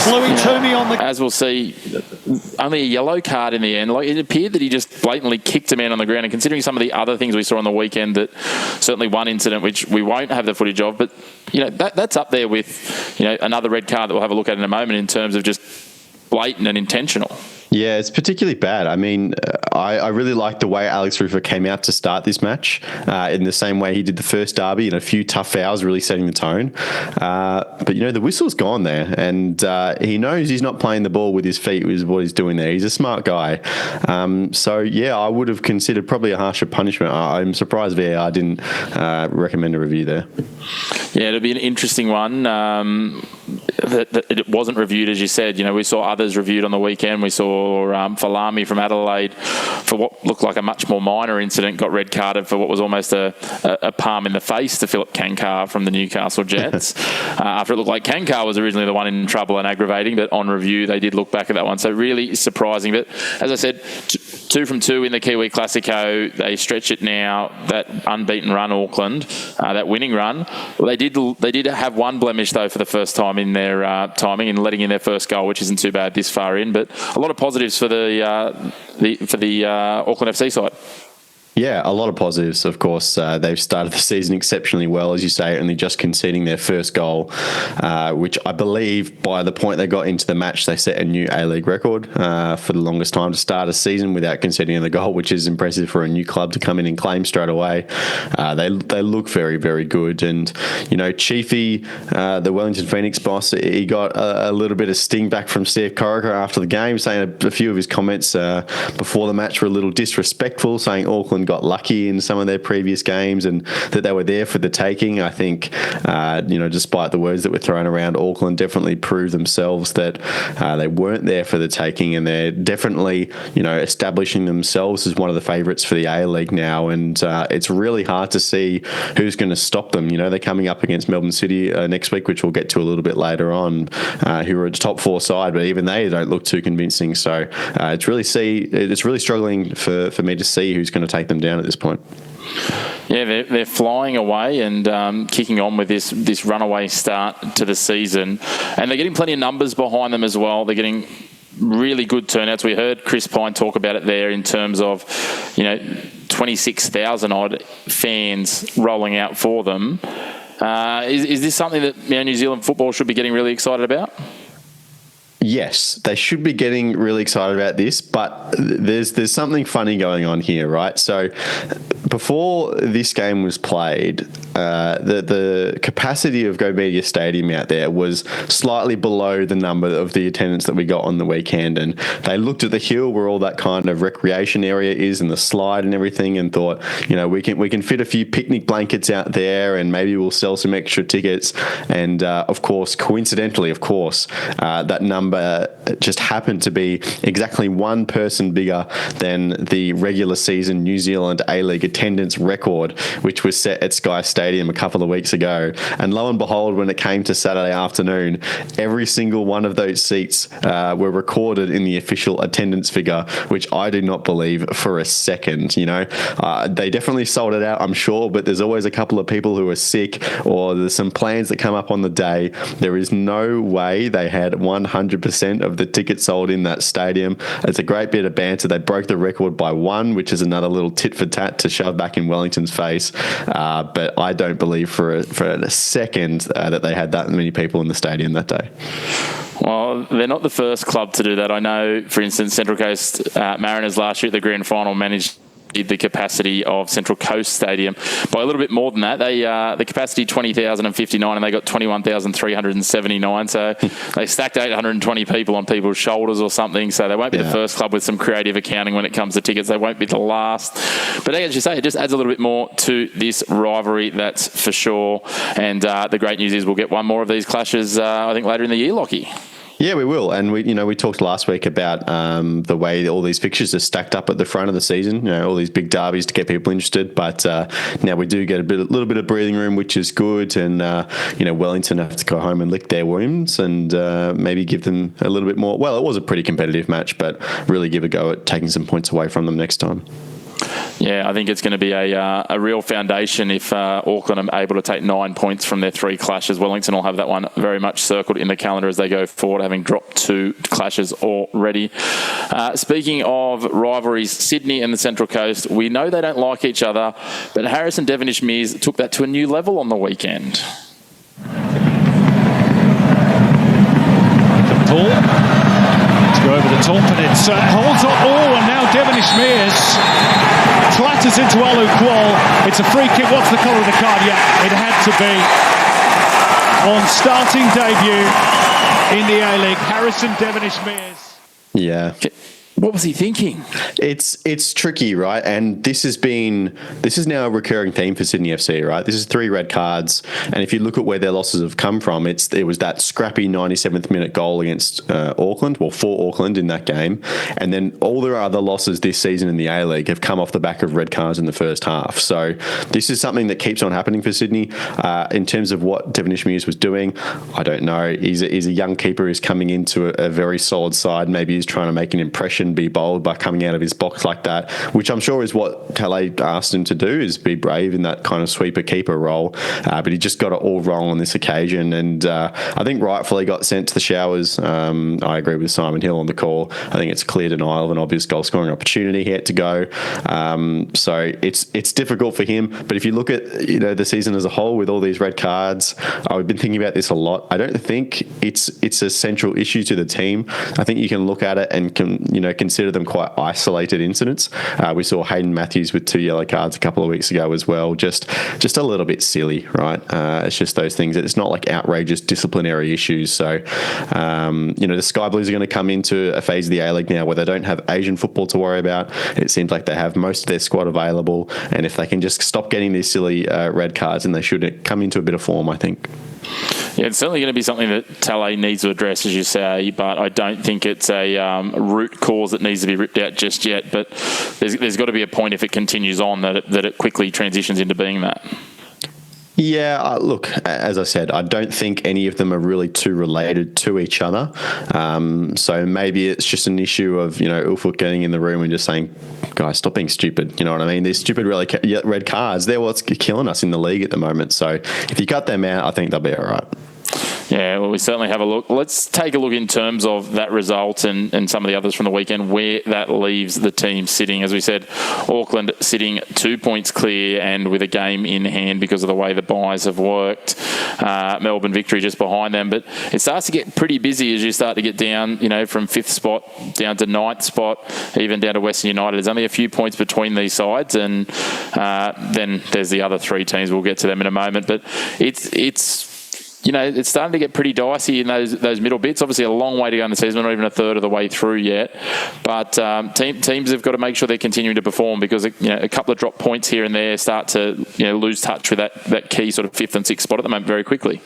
Louis Toomey on the... As we'll see, only a yellow card in the end. It appeared that he just blatantly kicked a man on the ground, and considering some of the other things we saw on the weekend, that certainly one incident which we won't have the footage of, but that's up there with another red card that we'll have a look at in a moment in terms of just blatant and intentional. Yeah, it's particularly bad. I mean, I really like the way Alex Rufer came out to start this match in the same way he did the first derby, and a few tough fouls really setting the tone. But, the whistle's gone there, and he knows he's not playing the ball with his feet is what he's doing there. He's a smart guy. I would have considered probably a harsher punishment. I'm surprised VAR didn't recommend a review there. Yeah, it'll be an interesting one. That it wasn't reviewed, as you said. We saw others reviewed on the weekend. We saw Falami from Adelaide for what looked like a much more minor incident, got red carded for what was almost a palm in the face to Philip Kankar from the Newcastle Jets. After it looked like Kankar was originally the one in trouble and aggravating, but on review they did look back at that one. So really surprising. But as I said, 2 from 2 in the Kiwi Classico. They stretch it now. That unbeaten run, Auckland, that winning run. Well, they did have one blemish though for the first time in their timing in letting in their first goal, which isn't too bad this far in. But a lot of positives for the Auckland FC side. Yeah, a lot of positives, of course. They've started the season exceptionally well, as you say, only just conceding their first goal, which I believe by the point they got into the match, they set a new A-League record for the longest time to start a season without conceding a goal, which is impressive for a new club to come in and claim straight away. They look very, very good. And, you know, Chiefy, the Wellington Phoenix boss, he got a little bit of sting back from Steve Corica after the game, saying a few of his comments before the match were a little disrespectful, saying Auckland got lucky in some of their previous games and that they were there for the taking. I think, you know, despite the words that were thrown around, Auckland definitely proved themselves that they weren't there for the taking, and they're definitely, you know, establishing themselves as one of the favourites for the A-League now. And it's really hard to see who's going to stop them. You know, they're coming up against Melbourne City next week, which we'll get to a little bit later on, who are a top four side, but even they don't look too convincing. So it's really struggling for me to see who's going to take them down at this point. Yeah, they're flying away and kicking on with this runaway start to the season. And they're getting plenty of numbers behind them as well. They're getting really good turnouts. We heard Chris Pine talk about it there in terms of, you know, 26,000 odd fans rolling out for them. Is this something that, you know, New Zealand football should be getting really excited about? Yes, they should be getting really excited about this, but there's something funny going on here, right? So before this game was played, the capacity of Go Media Stadium out there was slightly below the number of the attendance that we got on the weekend, and they looked at the hill where all that kind of recreation area is and the slide and everything, and thought, you know, we can fit a few picnic blankets out there, and maybe we'll sell some extra tickets. And of course, coincidentally, that number just happened to be exactly one person bigger than the regular season New Zealand A-League attendance record, which was set at Sky Stadium a couple of weeks ago. And lo and behold, when it came to Saturday afternoon, every single one of those seats were recorded in the official attendance figure, which I do not believe for a second. You know, they definitely sold it out, I'm sure, but there's always a couple of people who are sick, or there's some plans that come up on the day. There is no way they had 100% of the tickets sold in that stadium. It's a great bit of banter. They broke the record by one, which is another little tit for tat to shove back in Wellington's face. But I don't believe for a second that they had that many people in the stadium that day. Well, they're not the first club to do that. I know, for instance, Central Coast Mariners last year at the grand final managed the capacity of Central Coast Stadium by a little bit more than that. They the capacity 20,059 and they got 21,379. So they stacked 820 people on people's shoulders or something. So they won't be the first club with some creative accounting when it comes to tickets. They won't be the last. But as you say, it just adds a little bit more to this rivalry, that's for sure. And the great news is we'll get one more of these clashes, I think, later in the year, Lachie. Yeah, we will. And we talked last week about the way all these fixtures are stacked up at the front of the season, you know, all these big derbies to get people interested. But now we do get a little bit of breathing room, which is good. And, Wellington have to go home and lick their wounds and maybe give them a little bit more. Well, it was a pretty competitive match, but really give a go at taking some points away from them next time. Yeah, I think it's going to be a real foundation if Auckland are able to take 9 points from their three clashes. Wellington will have that one very much circled in the calendar as they go forward, having dropped 2 clashes already. Speaking of rivalries, Sydney and the Central Coast, we know they don't like each other, but Harris and Devonish Mears took that to a new level on the weekend. Paul to go over the top, and it holds up all, and now Devonish Mears clatters into Alu Kuol. It's a free kick. What's the colour of the card? Yeah, it had to be. On starting debut in the A-League, Harrison Devonish Mears. Yeah. What was he thinking? It's tricky, right? And this is now a recurring theme for Sydney FC, right? This is 3 red cards, and if you look at where their losses have come from, it was that scrappy 97th minute goal against Auckland, well, for Auckland in that game, and then all their other losses this season in the A-League have come off the back of red cards in the first half. So this is something that keeps on happening for Sydney. In terms of what Devonish Mears was doing, I don't know. He's a young keeper who's coming into a very solid side. Maybe he's trying to make an impression shouldn't be bowled by coming out of his box like that, which I'm sure is what Tele asked him to do, is be brave in that kind of sweeper-keeper role. But he just got it all wrong on this occasion, and I think rightfully got sent to the showers. I agree with Simon Hill on the call. I think it's a clear denial of an obvious goal-scoring opportunity. He had to go. So it's difficult for him. But if you look at the season as a whole with all these red cards, I've been thinking about this a lot. I don't think it's a central issue to the team. I think you can look at it and consider them quite isolated incidents. We saw Hayden Matthews with 2 yellow cards a couple of weeks ago as well. Just a little bit silly, right? It's just those things. It's not like outrageous disciplinary issues. So, the Sky Blues are going to come into a phase of the A-League now where they don't have Asian football to worry about. It seems like they have most of their squad available, and if they can just stop getting these silly red cards, then they should come into a bit of form, I think. Yeah, it's certainly going to be something that Tele needs to address, as you say, but I don't think it's a root cause that needs to be ripped out just yet. But there's got to be a point, if it continues on, that it quickly transitions into being that. Yeah, look, as I said, I don't think any of them are really too related to each other. So maybe it's just an issue of, Ufuk getting in the room and just saying, guys, stop being stupid. You know what I mean? These stupid red cards, they're what's killing us in the league at the moment. So if you cut them out, I think they'll be all right. Yeah, well, we certainly have a look. Let's take a look in terms of that result and some of the others from the weekend, where that leaves the team sitting. As we said, Auckland sitting 2 points clear and with a game in hand because of the way the buys have worked. Melbourne victory just behind them. But it starts to get pretty busy as you start to get down, from 5th spot down to 9th spot, even down to Western United. There's only a few points between these sides, and then there's the other 3 teams. We'll get to them in a moment. But it's starting to get pretty dicey in those middle bits. Obviously, a long way to go in the season. We're not even a third of the way through yet. But teams have got to make sure they're continuing to perform, because a couple of drop points here and there start to lose touch with that key sort of 5th and 6th spot at the moment very quickly.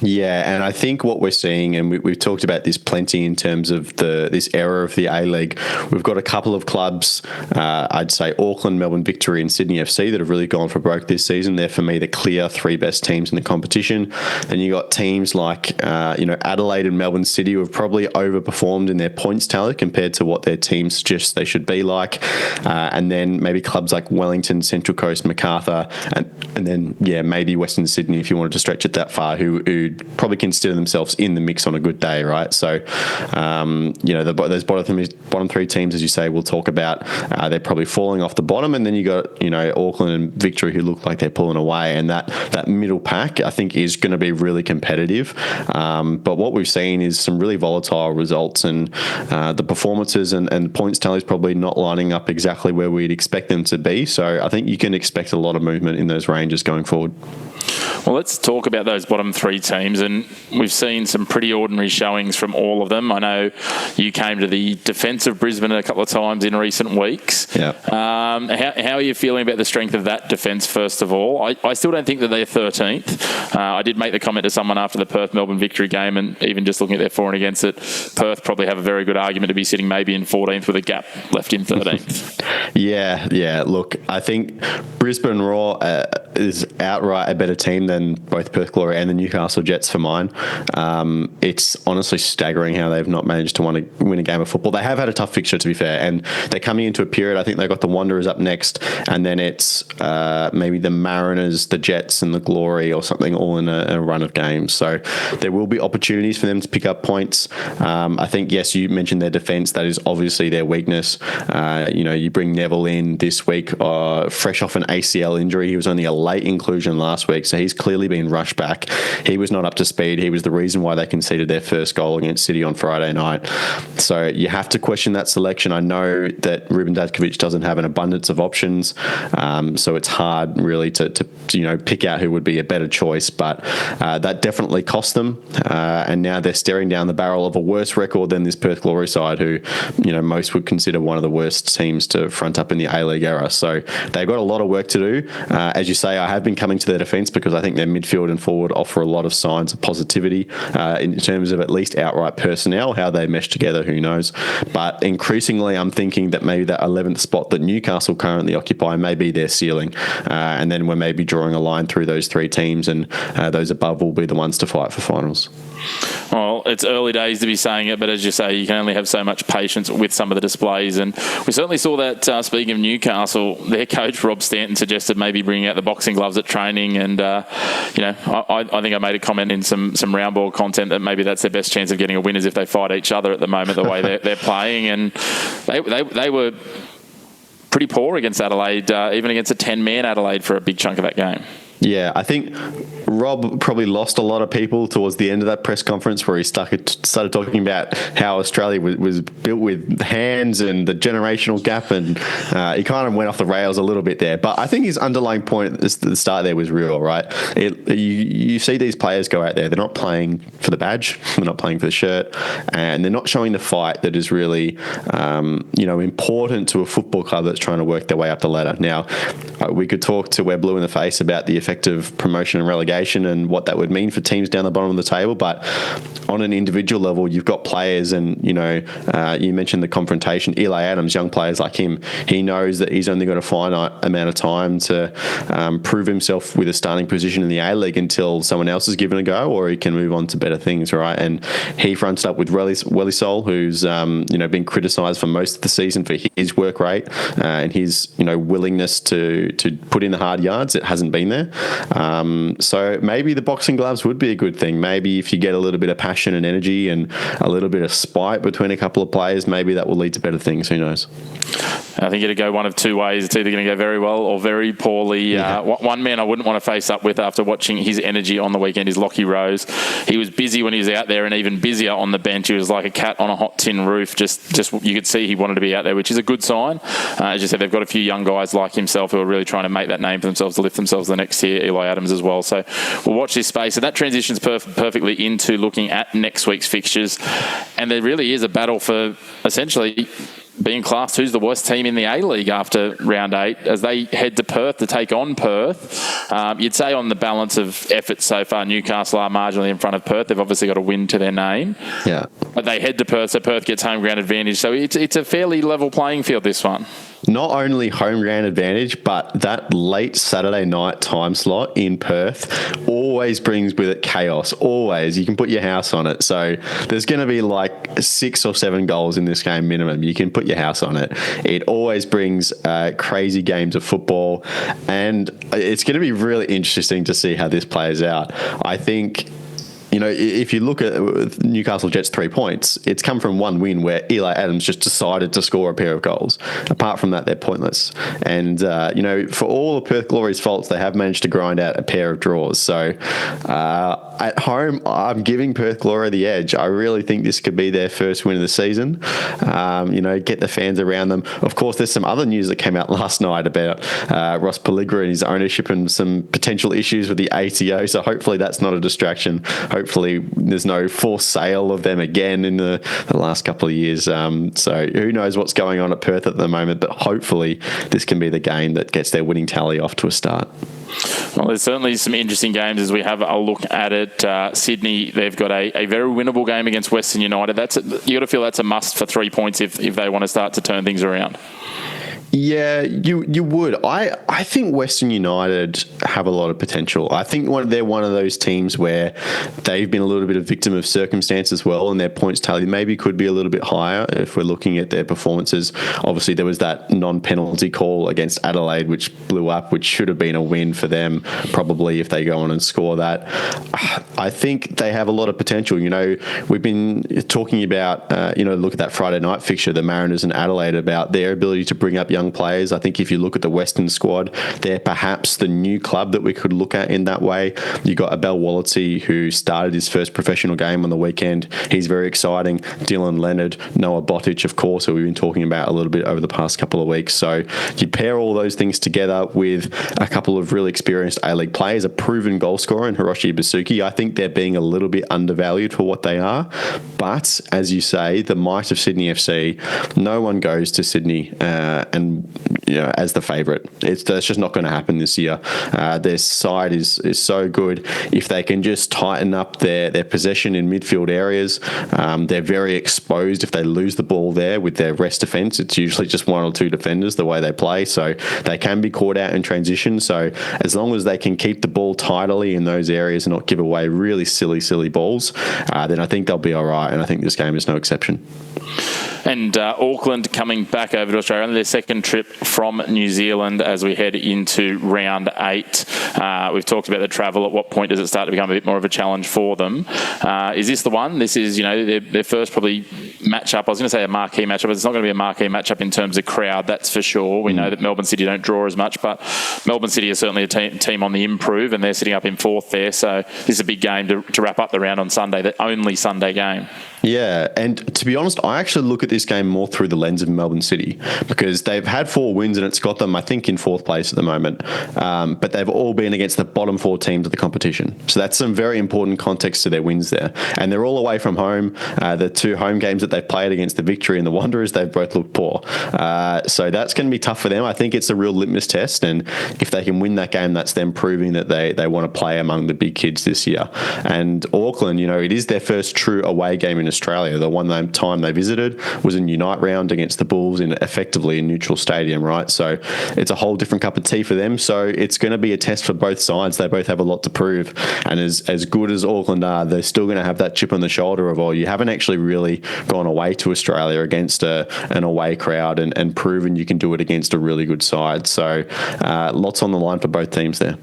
Yeah, and I think what we're seeing, and we've talked about this plenty in terms of this era of the A-League, we've got a couple of clubs, I'd say Auckland, Melbourne Victory and Sydney FC, that have really gone for broke this season. They're, for me, the clear 3 best teams in the competition. Then you got teams like, Adelaide and Melbourne City, who have probably overperformed in their points tally compared to what their team suggests they should be like. And then maybe clubs like Wellington, Central Coast, Macarthur, and then, maybe Western Sydney, if you wanted to stretch it that far, who probably consider themselves in the mix on a good day, right? So, those bottom 3 teams, as you say, we'll talk about, they're probably falling off the bottom, and then you got, Auckland and Victory, who look like they're pulling away, and that middle pack, I think, is going to be really competitive. But what we've seen is some really volatile results, and the performances and points tally is probably not lining up exactly where we'd expect them to be. So I think you can expect a lot of movement in those ranges going forward. Well, let's talk about those bottom 3 teams, and we've seen some pretty ordinary showings from all of them. I know you came to the defence of Brisbane a couple of times in recent weeks. Yeah. How are you feeling about the strength of that defence, first of all? I still don't think that they're 13th. I did make the comment to someone after the Perth-Melbourne victory game, and even just looking at their for and against it, Perth probably have a very good argument to be sitting maybe in 14th with a gap left in 13th. Yeah. Look, I think Brisbane Raw is outright a better team than both Perth Glory and the Newcastle Jets for mine. It's honestly staggering how they've not managed to win a game of football. They have had a tough fixture, to be fair, and they're coming into a period. I think they've got the Wanderers up next, and then it's maybe the Mariners, the Jets and the Glory or something, all in a run of games. So there will be opportunities for them to pick up points. I think, yes, you mentioned their defence. That is obviously their weakness. You bring Neville in this week, fresh off an ACL injury. He was only a late inclusion last week, so he's clearly been rushed back. He was not up to speed. He was the reason why they conceded their first goal against City on Friday night. So you have to question that selection. I know that Ruben Dadkovic doesn't have an abundance of options, so it's hard really to pick out who would be a better choice, but that definitely cost them, and now they're staring down the barrel of a worse record than this Perth Glory side, who most would consider one of the worst teams to front up in the A-League era. So they've got a lot of work to do. As you say, say I have been coming to their defence because I think their midfield and forward offer a lot of signs of positivity in terms of at least outright personnel. How they mesh together, who knows? But increasingly, I'm thinking that maybe that 11th spot that Newcastle currently occupy may be their ceiling. And then we're maybe drawing a line through those three teams, and those above will be the ones to fight for finals. Well, it's early days to be saying it, but as you say, you can only have so much patience with some of the displays. And we certainly saw that, speaking of Newcastle, their coach, Rob Stanton, suggested maybe bringing out the boxing gloves at training. And, I think I made a comment in some round ball content that maybe that's their best chance of getting a win is if they fight each other at the moment, the way they're playing. And they were pretty poor against Adelaide, even against a 10-man Adelaide for a big chunk of that game. Yeah, I think Rob probably lost a lot of people towards the end of that press conference where he started talking about how Australia was built with hands and the generational gap, and he kind of went off the rails a little bit there. But I think his underlying point at the start there was real, right? You see these players go out there, they're not playing for the badge, they're not playing for the shirt, and they're not showing the fight that is really important to a football club that's trying to work their way up the ladder. Now, we could talk to We're Blue in the face about the effect of promotion and relegation and what that would mean for teams down the bottom of the table, but on an individual level, you've got players, and you mentioned the confrontation. Eli Adams, young players like him, he knows that he's only got a finite amount of time to prove himself with a starting position in the A-League until someone else is given a go, or he can move on to better things, right? And he fronted up with Welly who's been criticised for most of the season for his work rate and his willingness to put in the hard yards. It hasn't been there. So maybe the boxing gloves would be a good thing. Maybe if you get a little bit of passion and energy and a little bit of spite between a couple of players, maybe that will lead to better things. Who knows? I think it'd go one of two ways. It's either going to go very well or very poorly. Yeah. One man I wouldn't want to face up with after watching his energy on the weekend is Lachie Rose. He was busy when he was out there, and even busier on the bench. He was like a cat on a hot tin roof. Just you could see he wanted to be out there, which is a good sign. As you said, they've got a few young guys like himself who are really trying to make that name for themselves, to lift themselves to the next tier. Eli Adams as well. So we'll watch this space, and that transitions perfectly into looking at next week's fixtures. And there really is a battle for essentially being classed who's the worst team in the A-League after round 8 as they head to Perth to take on Perth. You'd say on the balance of effort so far, Newcastle are marginally in front of Perth. They've obviously got a win to their name. Yeah. But they head to Perth, so Perth gets home ground advantage. So it's a fairly level playing field, this one. Not only home ground advantage, but that late Saturday night time slot in Perth always brings with it chaos. Always. You can put your house on it. So there's going to be like 6 or 7 goals in this game minimum. You can put your house on it. It always brings crazy games of football, and it's going to be really interesting to see how this plays out. I think, if you look at Newcastle Jets 3 points, it's come from one win where Eli Adams just decided to score a pair of goals. Apart from that, they're pointless. And, for all of Perth Glory's faults, they have managed to grind out a pair of draws. So at home, I'm giving Perth Glory the edge. I really think this could be their first win of the season. Get the fans around them. Of course, there's some other news that came out last night about Ross Pelligra and his ownership and some potential issues with the ATO. So hopefully that's not a distraction. Hopefully there's no forced sale of them again in the last couple of years. So who knows what's going on at Perth at the moment, but hopefully this can be the game that gets their winning tally off to a start. Well, there's certainly some interesting games as we have a look at it. Sydney, they've got a very winnable game against Western United. You got to feel that's a must for 3 points if they want to start to turn things around. Yeah, you would. I think Western United have a lot of potential. I think they're one of those teams where they've been a little bit of victim of circumstance as well, and their points tally maybe could be a little bit higher if we're looking at their performances. Obviously, there was that non-penalty call against Adelaide, which blew up, which should have been a win for them, probably, if they go on and score that. I think they have a lot of potential. We've been talking about, look at that Friday night fixture, the Mariners and Adelaide, about their ability to bring up young players. I think if you look at the Western squad, they're perhaps the new club that we could look at in that way. You got Abel Wallerty, who started his first professional game on the weekend. He's very exciting. Dylan Leonard, Noah Botic, of course, who we've been talking about a little bit over the past couple of weeks. So you pair all those things together with a couple of really experienced A-League players, a proven goal scorer in Hiroshi Basuki. I think they're being a little bit undervalued for what they are. But as you say, the might of Sydney FC, no one goes to Sydney and on, as the favourite. It's just not going to happen this year. Their side is so good. If they can just tighten up their possession in midfield areas, they're very exposed if they lose the ball there with their rest defence. It's usually just one or two defenders the way they play, so they can be caught out in transition. So as long as they can keep the ball tidily in those areas and not give away really silly balls, then I think they'll be all right, and I think this game is no exception. And Auckland coming back over to Australia on their second trip from New Zealand as we head into round 8. We've talked about the travel. At what point does it start to become a bit more of a challenge for them? Is this the one? This is, their first probably matchup. I was going to say a marquee matchup, but it's not going to be a marquee matchup in terms of crowd, that's for sure. We know that Melbourne City don't draw as much, but Melbourne City is certainly a team on the improve, and they're sitting up in 4th there. So this is a big game to wrap up the round on Sunday, the only Sunday game. Yeah, and to be honest, I actually look at this game more through the lens of Melbourne City, because they've had 4 wins and it's got them, I think, in 4th place at the moment. But they've all been against the bottom 4 teams of the competition. So that's some very important context to their wins there. And they're all away from home. The 2 home games that they've played against the Victory and the Wanderers, they've both looked poor. So that's going to be tough for them. I think it's a real litmus test. And if they can win that game, that's them proving that they want to play among the big kids this year. And Auckland, it is their first true away game in Australia. The one time they visited was in Unite round against the Bulls in effectively a neutral stadium, right? So it's a whole different cup of tea for them. So it's going to be a test for both sides. They both have a lot to prove. And as good as Auckland are, they're still going to have that chip on the shoulder of, you haven't actually really gone away to Australia against an away crowd and proven you can do it against a really good side. So lots on the line for both teams there.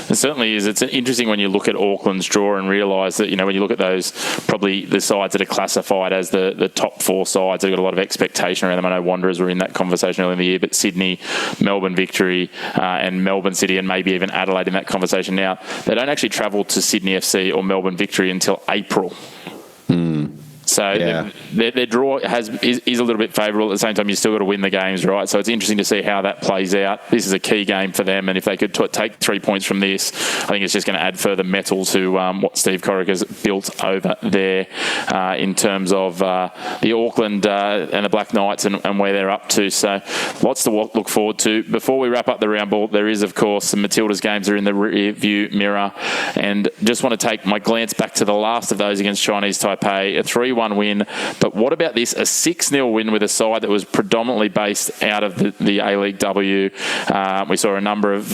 It certainly is. It's interesting when you look at Auckland's draw and realise that, when you look at those, probably the sides that are classified as the top 4 sides, they've got a lot of expectation around them. I know Wanderers were in that conversation earlier in the year, but Sydney, Melbourne Victory and Melbourne City and maybe even Adelaide in that conversation now, they don't actually travel to Sydney FC or Melbourne Victory until April. So their draw is a little bit favourable. At the same time, you've still got to win the games, right? So it's interesting to see how that plays out. This is a key game for them, and if they could take 3 points from this, I think it's just going to add further metal to what Steve Corica's built over there in terms of the Auckland and the Black Knights and where they're up to. So lots to look forward to. Before we wrap up the round ball, there is, of course, some Matildas games are in the rear view mirror, and just want to take my glance back to the last of those against Chinese Taipei, a 3-1 win. But what about this? A 6-0 win with a side that was predominantly based out of the A-League W. We saw a number of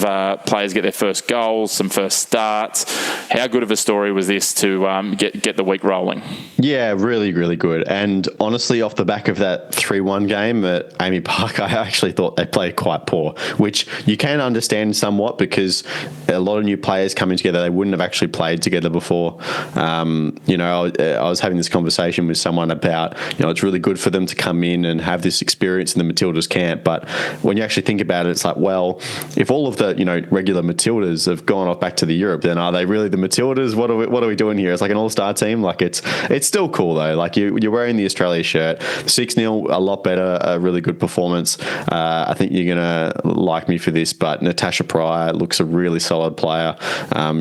players get their first goals, some first starts. How good of a story was this to get the week rolling? Yeah, really, really good. And honestly, off the back of that 3-1 game at Amy Park, I actually thought they played quite poor, which you can understand somewhat because a lot of new players coming together, they wouldn't have actually played together before. I was having this conversation with someone about, it's really good for them to come in and have this experience in the Matildas camp. But when you actually think about it, it's like, well, if all of the, regular Matildas have gone off back to the Europe, then are they really the Matildas? What are we doing here? It's like an all-star team. Like it's still cool though. Like you're wearing the Australia shirt. 6-0, a lot better, a really good performance. I think you're going to like me for this, but Natasha Pryor looks a really solid player.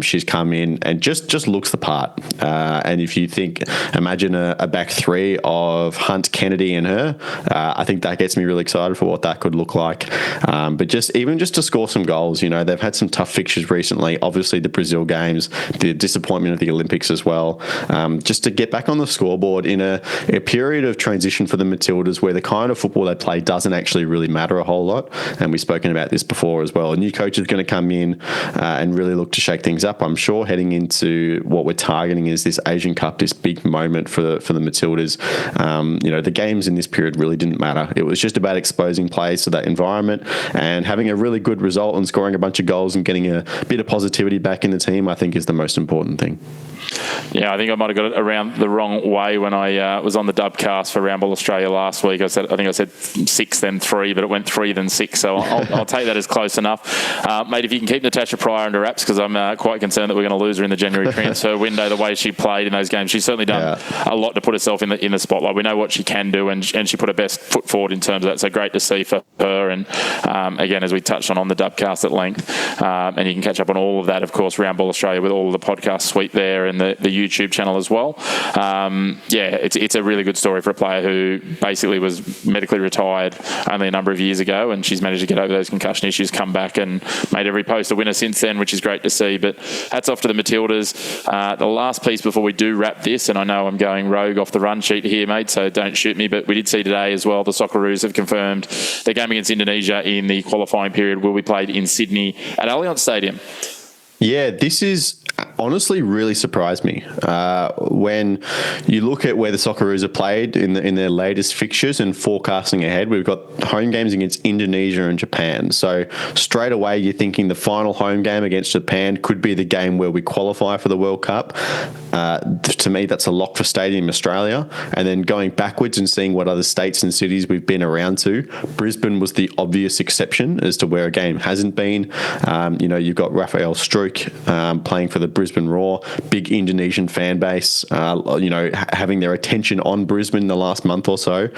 She's come in and just looks the part. And if you imagine a back 3 of Hunt, Kennedy and her, I think that gets me really excited for what that could look like. But just to score some goals, they've had some tough fixtures recently. Obviously the Brazil games, the disappointment of the Olympics as well. Just to get back on the scoreboard in a period of transition for the Matildas where the kind of football they play doesn't actually really matter a whole lot. And we've spoken about this before as well. A new coach is going to come in and really look to shake things up. I'm sure heading into what we're targeting is this Asian Cup, this big moment for the Matildas. The games in this period really didn't matter. It was just about exposing players to that environment and having a really good result and scoring a bunch of goals and getting a bit of positivity back in the team, I think is the most important thing. Yeah, I think I might have got it around the wrong way when I was on the dubcast for Ramble Australia last week. I think I said 6 then 3, but it went 3 then 6. So I'll take that as close enough. Mate, if you can keep Natasha Pryor under wraps, because I'm quite concerned that we're going to lose her in the January transfer window, the way she played in those games. She's certainly done a lot to put herself in the spotlight. We know what she can do, and she put her best foot forward in terms of that. So great to see for her. And again, as we touched on the Dubcast at length, and you can catch up on all of that, of course, Round Ball Australia with all of the podcast suite there and the YouTube channel as well. It's a really good story for a player who basically was medically retired only a number of years ago, and she's managed to get over those concussion issues, come back and made every post a winner since then, which is great to see. But hats off to the Matildas. The last piece before we do wrap this, and I know I'm going rogue off the run sheet here, mate, so don't shoot me, but we did see today as well the Socceroos have confirmed their game against Indonesia in the qualifying period will be played in Sydney at Allianz Stadium. Yeah, this is honestly really surprised me. When you look at where the Socceroos have played in their latest fixtures and forecasting ahead, we've got home games against Indonesia and Japan. So straight away, you're thinking the final home game against Japan could be the game where we qualify for the World Cup. To me, that's a lock for Stadium Australia. And then going backwards and seeing what other states and cities we've been around to, Brisbane was the obvious exception as to where a game hasn't been. You've got Raphael Struik playing for the Brisbane Roar, big Indonesian fan base, having their attention on Brisbane the last month or so.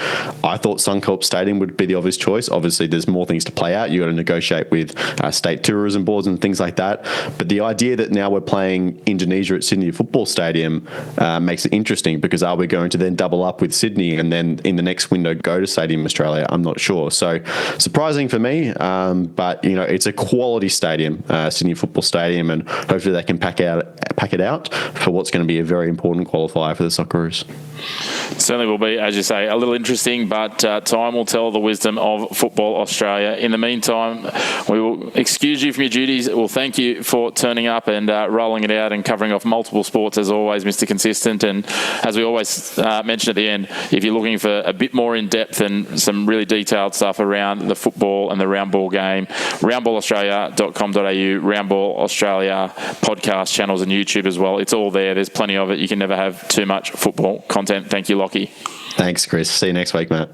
I thought Suncorp Stadium would be the obvious choice. Obviously, there's more things to play out. You got to negotiate with state tourism boards and things like that. But the idea that now we're playing Indonesia at Sydney Football Stadium makes it interesting, because are we going to then double up with Sydney and then in the next window go to Stadium Australia? I'm not sure. So surprising for me, but it's a quality stadium, Sydney Football Stadium, and hopefully they can pack it out for what's going to be a very important qualifier for the Socceroos. Certainly will be, as you say, a little interesting, but time will tell the wisdom of Football Australia. In the meantime, we will excuse you from your duties. We'll thank you for turning up and rolling it out and covering off multiple sports, as always, Mr. Consistent. And as we always mention at the end, if you're looking for a bit more in-depth and some really detailed stuff around the football and the round ball game, roundballaustralia.com.au, Round Ball Australia podcast channels and YouTube as well. It's all there. There's plenty of it. You can never have too much football content. Thank you, Lachie. Thanks, Chris. See you next week, Matt.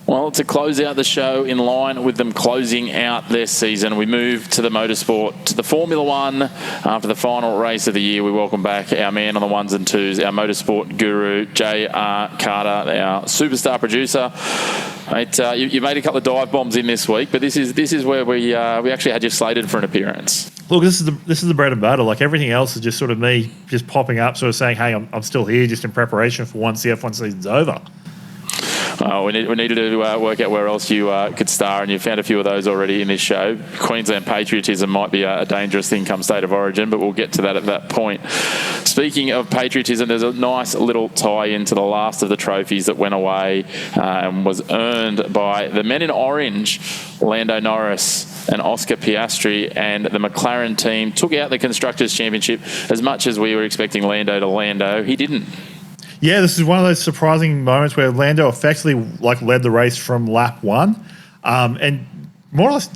Well, to close out the show, in line with them closing out their season, we move to the motorsport, to the Formula One. After the final race of the year, we welcome back our man on the ones and twos, our motorsport guru, J.R. Carter, our superstar producer. Mate, you made a couple of dive bombs in this week, but this is where we actually had you slated for an appearance. Look, this is the bread and butter. Like everything else is just sort of me just popping up, sort of saying, "Hey, I'm still here, just in preparation for once the F1 season's over." We needed to work out where else you could star, and you found a few of those already in this show. Queensland patriotism might be a dangerous thing come state of origin, but we'll get to that at that point. Speaking of patriotism, there's a nice little tie-in to the last of the trophies that went away and was earned by the men in orange, Lando Norris and Oscar Piastri, and the McLaren team took out the Constructors' Championship. As much as we were expecting Lando to Lando, he didn't. Yeah, this is one of those surprising moments where Lando effectively led the race from lap one, and more or less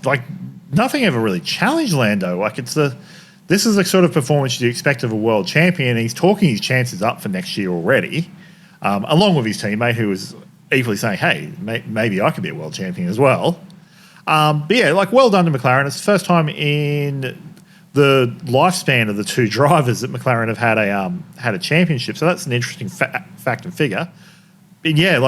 nothing ever really challenged Lando. This is the sort of performance you expect of a world champion. And he's talking his chances up for next year already, along with his teammate who was equally saying, "Hey, maybe I could be a world champion as well." But yeah, well done to McLaren. It's the first time in the lifespan of the two drivers that McLaren have had a championship, so that's an interesting fact and figure. And yeah,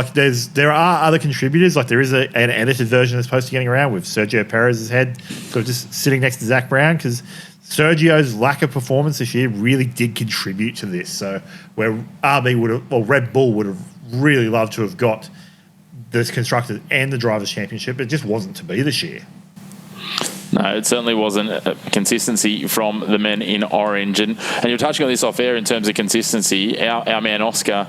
there are other contributors. There is an edited version that's supposed to be getting around with Sergio Perez's head sort of just sitting next to Zach Brown, because Sergio's lack of performance this year really did contribute to this. So where Red Bull would have really loved to have got the Constructors and the Drivers' Championship, it just wasn't to be this year. No, it certainly wasn't a consistency from the men in orange. And you're touching on this off air in terms of consistency. Our man Oscar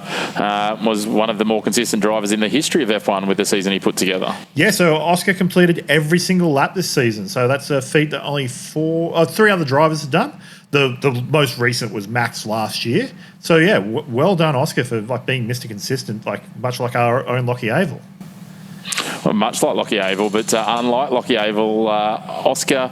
was one of the more consistent drivers in the history of F1 with the season he put together. Yeah, so Oscar completed every single lap this season. So that's a feat that only three other drivers have done. The most recent was Max last year. So yeah, well done Oscar for being Mr. Consistent, much like our own Lachie Avil. Well, much like Lachie Avil, but unlike Lachie Avil, Oscar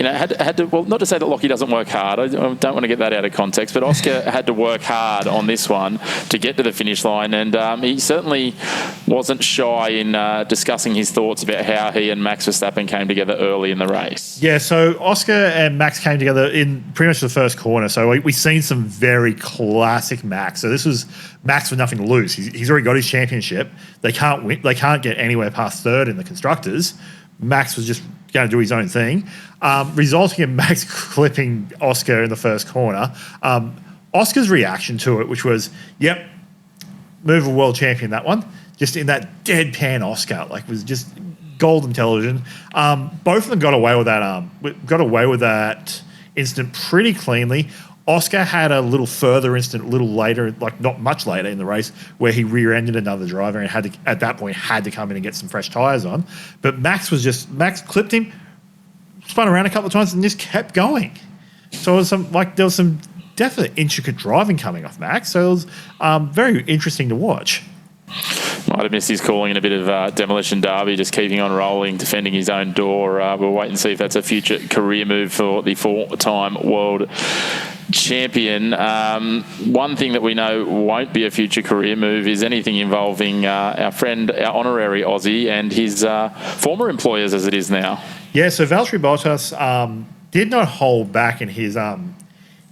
had to, well, not to say that Lachie doesn't work hard. I don't want to get that out of context, but Oscar had to work hard on this one to get to the finish line, and he certainly wasn't shy in discussing his thoughts about how he and Max Verstappen came together early in the race. Yeah, so Oscar and Max came together in pretty much the first corner. So we've seen some very classic Max. So this was Max with nothing to lose. He's already got his championship. They can't win. They can't get anywhere past third in the Constructors. Max was just going to do his own thing, resulting in Max clipping Oscar in the first corner. Oscar's reaction to it, which was, yep, move a world champion, that one. Just in that deadpan Oscar, was just golden television. Both of them got away with that incident pretty cleanly. Oscar had a little further incident a little later, not much later in the race, where he rear-ended another driver and at that point had to come in and get some fresh tyres on. But Max clipped him, spun around a couple of times and just kept going. So it was there was some definite intricate driving coming off Max. So it was very interesting to watch. Might have missed his calling in a bit of demolition derby, just keeping on rolling, defending his own door. We'll wait and see if that's a future career move for the four-time world champion. One thing that we know won't be a future career move is anything involving our friend, our honorary Aussie, and his former employers as it is now. Yeah, so Valtteri Bottas did not hold back in his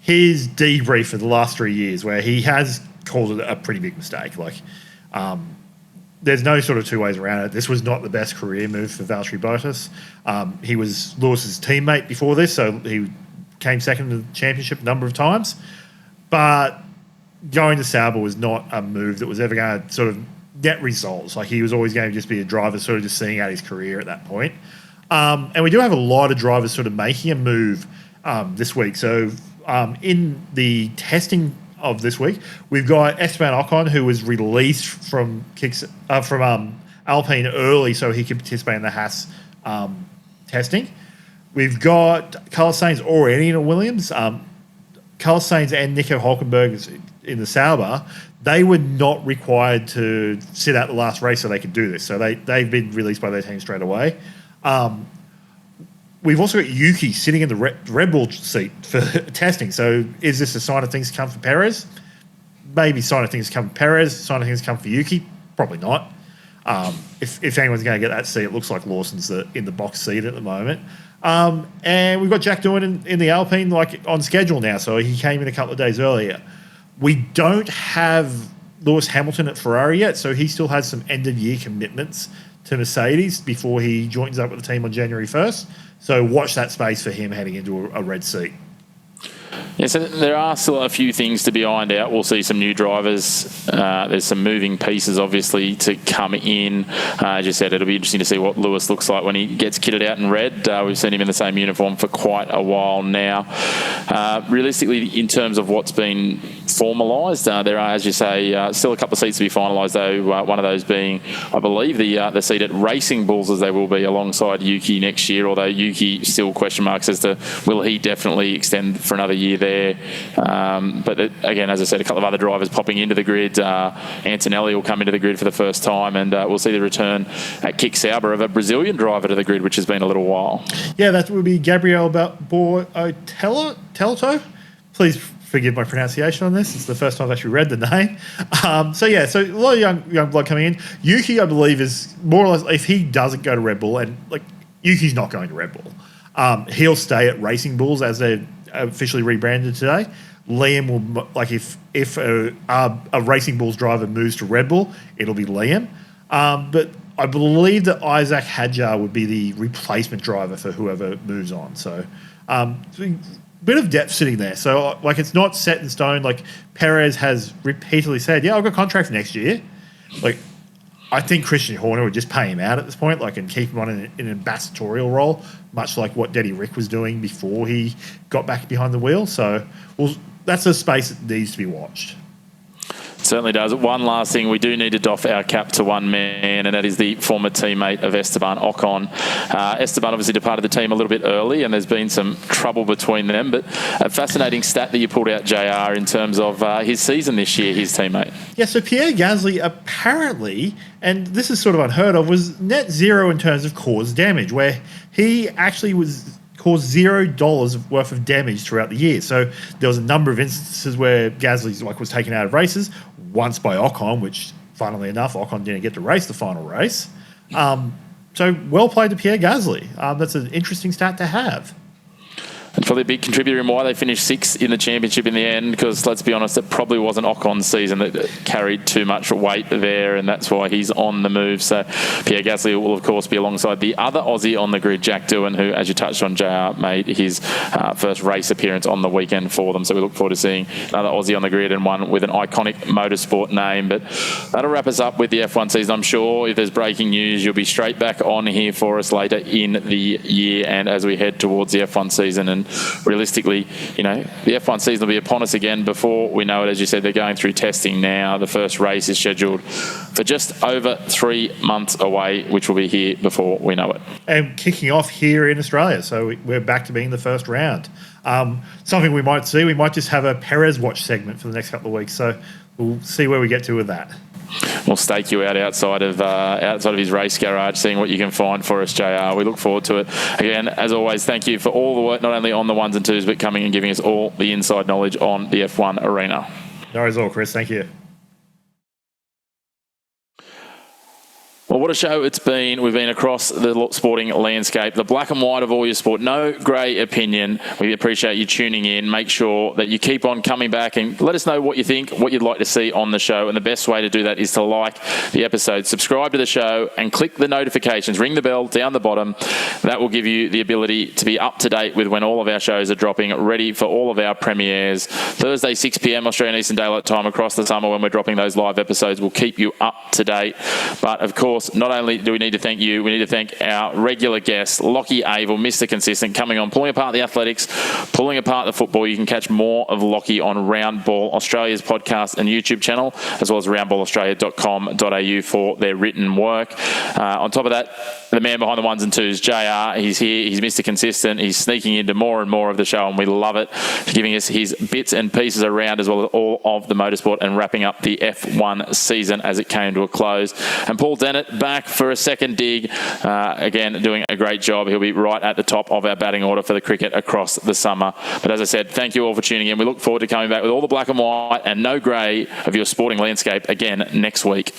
debrief for the last 3 years, where he has called it a pretty big mistake. There's no sort of two ways around it. This was not the best career move for Valtteri Bottas. He was Lewis's teammate before this, so he came second in the championship a number of times. But going to Sauber was not a move that was ever going to sort of get results. He was always going to just be a driver sort of just seeing out his career at that point. And we do have a lot of drivers sort of making a move this week. So in the testing of this week, we've got Esteban Ocon, who was released from Alpine early so he could participate in the Haas testing. We've got Carlos Sainz already in a Williams. Carlos Sainz and Nico Hülkenberg in the Sauber, they were not required to sit out the last race so they could do this. So they've been released by their team straight away. We've also got Yuki sitting in the Red Bull seat for testing. So is this a sign of things to come for Perez? Maybe sign of things to come for Perez. Sign of things to come for Yuki? Probably not. If anyone's going to get that seat, it looks like Lawson's in the box seat at the moment. And we've got Jack Doohan in the Alpine on schedule now, so he came in a couple of days earlier. We don't have Lewis Hamilton at Ferrari yet, so he still has some end-of-year commitments to Mercedes before he joins up with the team on January 1st. So watch that space for him heading into a red seat. Yeah, so there are still a few things to be ironed out. We'll see some new drivers. There's some moving pieces, obviously, to come in. As you said, it'll be interesting to see what Lewis looks like when he gets kitted out in red. We've seen him in the same uniform for quite a while now. Realistically, in terms of what's been formalised, there are, as you say, still a couple of seats to be finalised, though. One of those being, I believe, the seat at Racing Bulls, as they will be alongside Yuki next year, although Yuki still question marks as to will he definitely extend for another year there. But again, as I said, a couple of other drivers popping into the grid. Antonelli will come into the grid for the first time, and we'll see the return at Kick Sauber of a Brazilian driver to the grid, which has been a little while. Yeah, that would be Gabriel Telto. Please forgive my pronunciation on this. It's the first time I've actually read the name. So a lot of young blood coming in. Yuki, I believe, is more or less, if he doesn't go to Red Bull, and Yuki's not going to Red Bull, he'll stay at Racing Bulls as they're officially rebranded today. Liam will, if a Racing Bulls driver moves to Red Bull, it'll be Liam. But I believe that Isaac Hadjar would be the replacement driver for whoever moves on. So bit of depth sitting there. So it's not set in stone. Perez has repeatedly said, yeah, I've got contracts next year. I think Christian Horner would just pay him out at this point, and keep him on in an ambassadorial role, much like what Denny Rick was doing before he got back behind the wheel. So, that's a space that needs to be watched. Certainly does. One last thing, we do need to doff our cap to one man, and that is the former teammate of Esteban Ocon. Esteban obviously departed the team a little bit early, and there's been some trouble between them, but a fascinating stat that you pulled out, JR, in terms of his season this year, his teammate. Yeah, so Pierre Gasly apparently, and this is sort of unheard of, was net zero in terms of caused damage, where he actually was caused $0 worth of damage throughout the year. So there was a number of instances where Gasly was taken out of races, once by Ocon, which, funnily enough, Ocon didn't get to race the final race. So well played to Pierre Gasly. That's an interesting stat to have. And probably a big contributor in why they finished sixth in the championship in the end, because let's be honest, it probably wasn't Ocon's season that carried too much weight there, and that's why he's on the move. So Pierre Gasly will, of course, be alongside the other Aussie on the grid, Jack Doohan, who, as you touched on, JR, made his first race appearance on the weekend for them. So we look forward to seeing another Aussie on the grid and one with an iconic motorsport name. But that'll wrap us up with the F1 season. I'm sure if there's breaking news, you'll be straight back on here for us later in the year and as we head towards the F1 season. And realistically, the F1 season will be upon us again before we know it. As you said, they're going through testing now. The first race is scheduled for just over 3 months away, which will be here before we know it. And kicking off here in Australia. So we're back to being the first round. Something we might see, we might just have a Perez watch segment for the next couple of weeks. So we'll see where we get to with that. We'll stake you out outside of his race garage, seeing what you can find for us, JR. We look forward to it. Again, as always, thank you for all the work, not only on the ones and twos, but coming and giving us all the inside knowledge on the F1 arena. No worries at all, Chris. Thank you. Well, what a show it's been. We've been across the sporting landscape, the black and white of all your sport. No grey opinion. We appreciate you tuning in. Make sure that you keep on coming back and let us know what you think, what you'd like to see on the show. And the best way to do that is to like the episode, subscribe to the show, and click the notifications. Ring the bell down the bottom. That will give you the ability to be up to date with when all of our shows are dropping, ready for all of our premieres. Thursday, 6 p.m. Australian Eastern Daylight Time across the summer when we're dropping those live episodes. We'll keep you up to date. But, of course, not only do we need to thank you, we need to thank our regular guest, Lachie, Avil, Mr. Consistent, coming on, pulling apart the athletics, pulling apart the football. You can catch more of Lachie on Round Ball Australia's podcast and YouTube channel, as well as roundballaustralia.com.au for their written work. On top of that, the man behind the ones and twos, JR, he's here, he's Mr. Consistent, he's sneaking into more and more of the show, and we love it, giving us his bits and pieces around, as well as all of the motorsport, and wrapping up the F1 season as it came to a close. And Paul Dennett back for a second dig, again doing a great job. He'll be right at the top of our batting order for the cricket across the summer. But as I said, thank you all for tuning in. We look forward to coming back with all the black and white and no grey of your sporting landscape again next week.